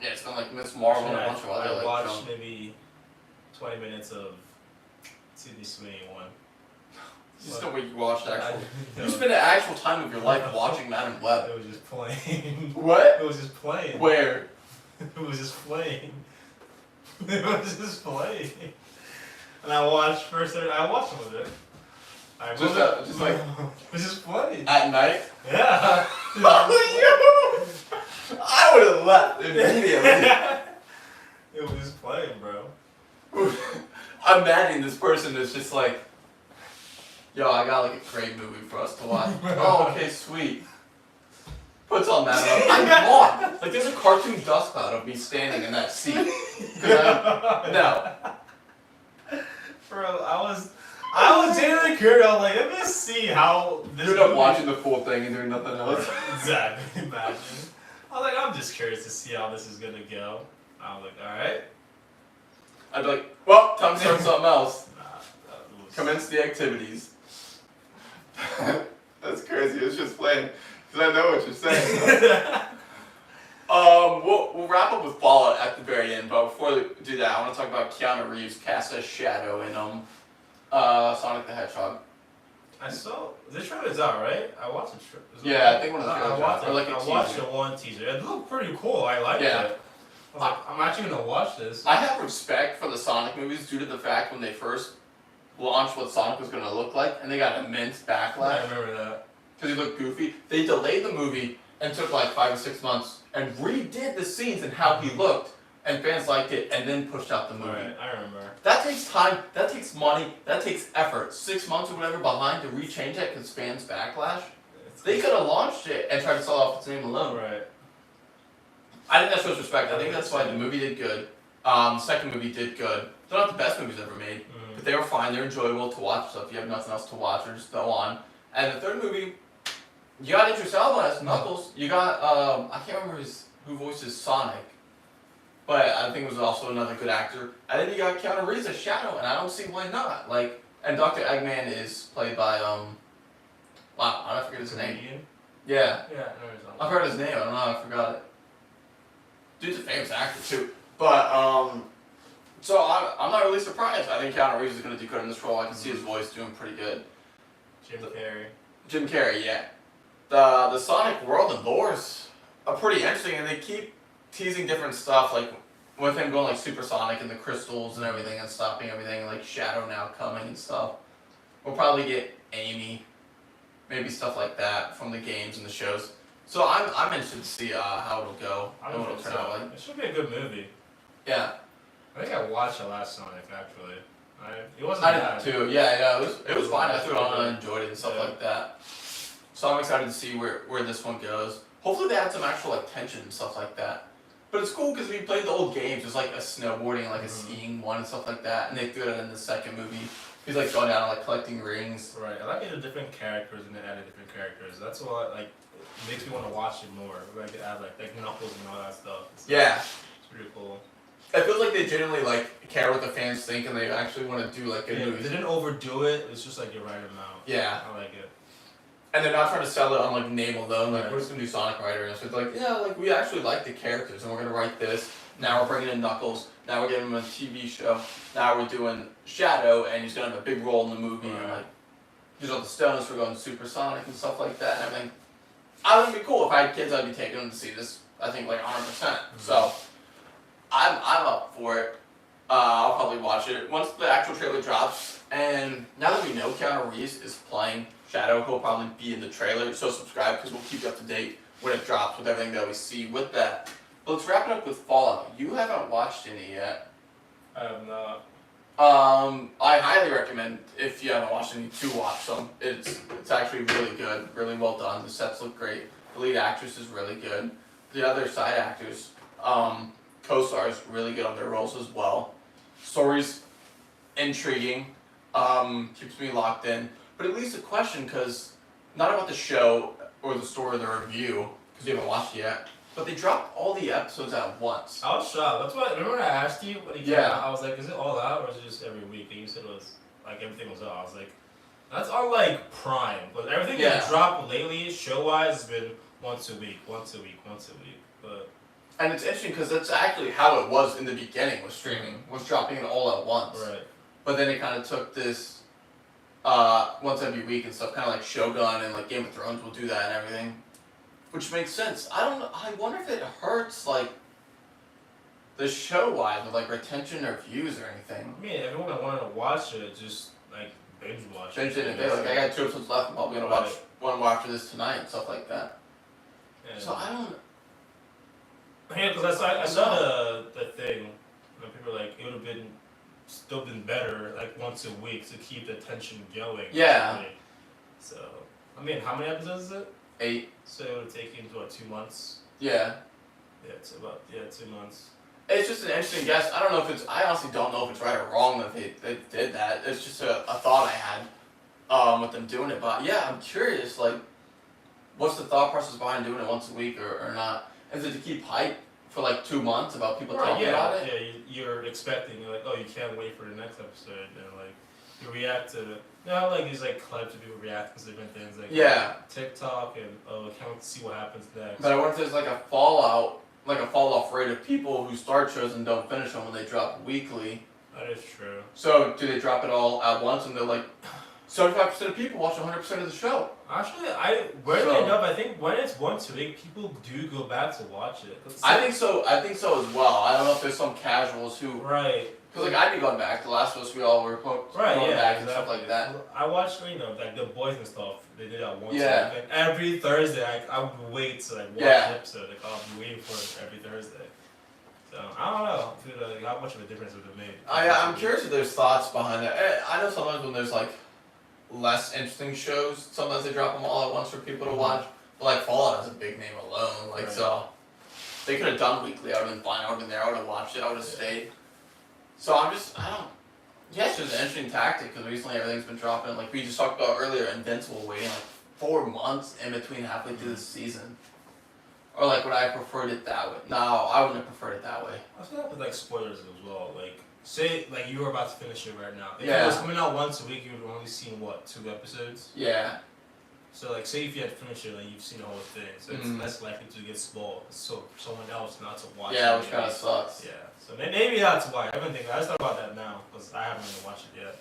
Yeah, it's been like Miss Marvel and a bunch of other, I like, watched maybe 20 minutes of Sydney Sweeney one. Just the way you watched actual. You spent an actual time of your life watching Madam Web. It was just playing. What? It was just playing. Where? It was just playing. It was just playing. And I watched I watched some of it. Just like. It was just playing. At night? Yeah. Oh, you! I would have left immediately. It was Imagine this person is just like, yo, I got like a great movie for us to watch. Oh, okay, sweet. Puts on that up. I want. Like, there's a cartoon dust cloud of me standing in that seat. No. Bro, I was genuinely curious. I was like, let me see how this. You're not watching the full thing and doing nothing else. Exactly. Imagine. I was like, I'm just curious to see how this is gonna go. I was like, all right. I'd be like, well, time to start something else. Nah, Commence the activities. That's crazy. It's just playing. Because I know what you're saying. We'll wrap up with Fallout at the very end, but before we do that, I want to talk about Keanu Reeves cast as Shadow in Sonic the Hedgehog. I saw the trailer's out, right? I watched the trailer. Yeah, I think one of the trailers I watched out, or like a I teaser. watched the one teaser. It looked pretty cool. I liked Yeah. it. I was like, I'm actually gonna watch this. I have respect for the Sonic movies due to the fact when they first launched what Sonic was going to look like, and they got immense I backlash remember that. because he looked goofy. They delayed the movie and took like 5 or 6 months and redid the scenes and how he looked, and fans liked it, and then pushed out the movie. Alright, I remember. That takes time, that takes money, that takes effort. 6 months or whatever behind to rechange it because fans backlash. They could have launched it and tried to sell off its name alone. Right. I think that shows respect. I think that's why the movie did good. The second movie did good. They're not the best movies ever made, but they were fine. They're enjoyable to watch. So if you have nothing else to watch, or just go on. And the third movie, you got Idris Elba as Knuckles. You got I can't remember who voices Sonic, but I think it was also another good actor. And then you got Keanu Reeves as Shadow, and I don't see why not. Like, and Dr. Eggman is played by wow, I forget his name. Yeah, Yeah, I know his name. I've heard his name. I don't know how I forgot it. Dude's a famous actor too. But so I'm not really surprised. I think Keanu Reeves is going to do good in this role. I can see his voice doing pretty good. Jim Carrey. Jim Carrey, yeah. The Sonic world and lores are pretty interesting, and they keep teasing different stuff, like with him going like supersonic and the crystals and everything and stopping everything, and like Shadow now coming and stuff. We'll probably get Amy, maybe stuff like that from the games and the shows. So I'm interested to see how it'll go and what it'll turn out like. It should be a good movie. Yeah. I think I watched the last Sonic actually. It wasn't I bad. did too. Yeah, it was fine. I threw it on and I enjoyed it and stuff Yeah. like that. So I'm excited to see where this one goes. Hopefully they add some actual like tension and stuff like that. But it's cool because we played the old games. There's like a snowboarding and like a skiing one and stuff like that, and they threw it in the second movie. He's like going down and like collecting rings. Right. I like the different characters and they added different characters. That's what like it makes me want to watch it more. Like they add like Knuckles and all that stuff. Yeah. It's pretty cool. It feels like they genuinely like care what the fans think and they actually want to do like good movies. They didn't overdo it. It's just like the right amount. Yeah. I like it. And they're not trying to sell it on like name alone. Like we're just gonna do Sonic Rider, and so it's like like we actually like the characters, and we're gonna write this. Now we're bringing in Knuckles. Now we're giving him a TV show. Now we're doing Shadow, and he's gonna have a big role in the movie. And like, here's all the stones for going supersonic and stuff like that. And everything. I think it'd be cool if I had kids. I'd be taking them to see this. I think like 100%. So I'm up for it. I'll probably watch it once the actual trailer drops. And now that we know Keanu Reeves is playing Shadow, he'll probably be in the trailer. So subscribe because we'll keep you up to date when it drops with everything that we see with that. But let's wrap it up with Fallout. You haven't watched any yet. I have not. I highly recommend if you haven't watched any to watch them. It's actually really good, really well done. The sets look great. The lead actress is really good. The other side actors, co-stars, really good on their roles as well. Story's intriguing, keeps me locked in. But it leaves a question because not about the show or the story or the review because you haven't watched it yet. But they dropped all the episodes at once. I was shocked. That's why. Remember when I asked you when it came Yeah. out? I was like, "Is it all out or is it just every week?" And you said it was like everything was out. I was like, "That's on like Prime." But everything that dropped lately, show-wise, has been once a week. But And it's interesting because that's actually how it was in the beginning with streaming, was dropping it all at once. right. But then it kind of took this once every week and stuff, kind of like Shogun and like Game of Thrones will do that and everything, which makes sense. I don't know. I wonder if it hurts like the show wise with like retention or views or anything. I mean, everyone that wanted to watch it just like binge watch Binge it in a day. Like I got 2 episodes left. I'm probably gonna watch one more after this tonight and stuff like that. Yeah. So I don't. Yeah, because I saw the thing. You know, people were like, it would have been still been better, like once a week to keep the tension going. Yeah. Basically. So, I mean, how many episodes is it? 8. So it would take you into what, 2 months? Yeah. Yeah, it's about 2 months. It's just an interesting guess. I don't know if it's. I honestly don't know if it's right or wrong that they did that. It's just a thought I had, with them doing it. But yeah, I'm curious. Like, what's the thought process behind doing it once a week or not? Is it to keep hype for like 2 months about people talking about it? Yeah, you're expecting, you're like, oh, you can't wait for the next episode, and like, you react to, like these like clips of people reacting to different things, like TikTok, and can't wait to see what happens next. But I wonder if there's like a fallout, like a fall off rate of people who start shows and don't finish them when they drop weekly. That is true. So do they drop it all at once and they're like, 75% of people watch 100% of the show? Actually, weirdly enough, I think when it's once a week, people do go back to watch it. I think so as well. I don't know if there's some casuals who. Right. Because like I'd be going back. The Last of Us, we all were going back and stuff like that. I watched, like the boys and stuff. They did that once a Yeah. week. And every Thursday, I would wait to like watch an episode. Like I'll be waiting for it every Thursday. So I don't know dude, how much of a difference would it make. I'm curious if there's thoughts behind it. I know sometimes when there's like less interesting shows, sometimes they drop them all at once for people to watch. But like Fallout has a big name alone. Like so, they could have done weekly. I would have been fine. I would have been there. I would have watched it. I would have stayed. So yeah, it's just an interesting tactic because recently everything's been dropping. Like we just talked about earlier, Invincible waiting like 4 months in between halfway through the season. Or like would I have preferred it that way? No, I wouldn't have preferred it that way. I feel like with like spoilers as well. Like say like you were about to finish it right now. If Yeah. it was coming out once a week, you would have only seen what, 2 episodes? Yeah. So like say if you had finished it, like you've seen the whole thing, so it's less likely to get spoiled. So for someone else not to watch it. Yeah, which kind of sucks. Yeah. So maybe that's why. I just thought about that now because I haven't even watched it yet.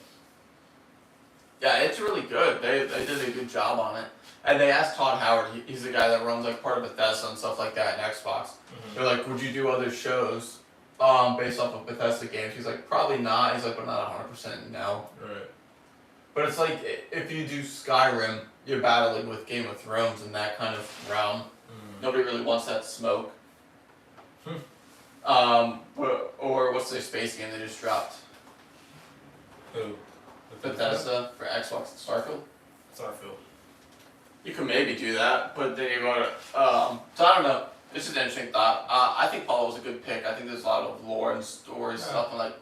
Yeah, it's really good. They did a good job on it. And they asked Todd Howard, he's the guy that runs like part of Bethesda and stuff like that in Xbox. They're like, would you do other shows based off of Bethesda games? He's like, probably not. He's like, but not 100% no. Right. But it's like, if you do Skyrim, you're battling with Game of Thrones in that kind of realm. Nobody really wants that smoke. Or what's their space game they just dropped? Who? Bethesda for Xbox and Starfield. Starfield. You could maybe do that, but then you go to, so I don't know. It's just an interesting thought. I think Fallout was a good pick. I think there's a lot of lore and stories, stuff and like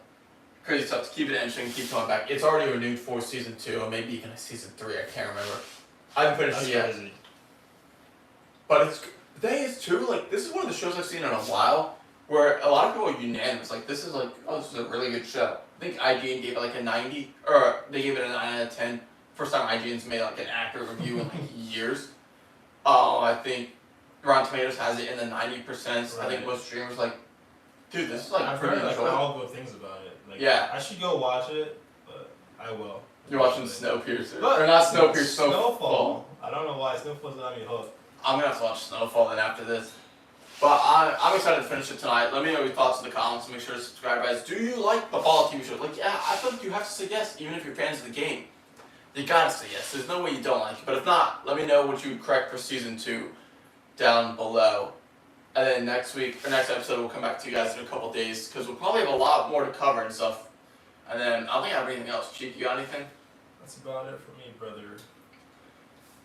crazy stuff to keep it interesting, keep coming back. It's already renewed for season 2, or maybe even a season 3. I can't remember. I haven't finished it yet. Crazy. But the thing is too, like this is one of the shows I've seen in a while where a lot of people are unanimous. Like this is like, oh, this is a really good show. I think IGN gave it like a 90, or they gave it a 9 out of 10. First time IGN's made like an accurate review in like years. I think Rotten Tomatoes has it in the 90%. Right. I think most streamers like, dude, this is like I've pretty heard like enjoyable. all good things about it. Like, Yeah. I should go watch it, but I will. You're watching Snowpiercer, But or not Snowpiercer, Snowfall. I don't know why Snowfall's not me hooked. I'm gonna have to watch Snowfall then after this. But I'm excited to finish it tonight. Let me know your thoughts in the comments. Make sure to subscribe, guys. Do you like the Fallout TV show? Like, yeah, I feel like you have to say yes, even if you're fans of the game. You gotta say yes. There's no way you don't like it. But if not, let me know what you would correct for season 2 down below. And then next episode, we'll come back to you guys in a couple days because we'll probably have a lot more to cover and stuff. And then I don't think I have anything else. Cheek, you got anything? That's about it for me, brother.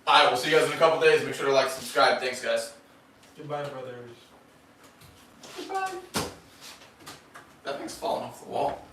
Alright, we'll see you guys in a couple days. Make sure to like, subscribe. Thanks, guys. Goodbye, brothers. Goodbye. That thing's falling off the wall.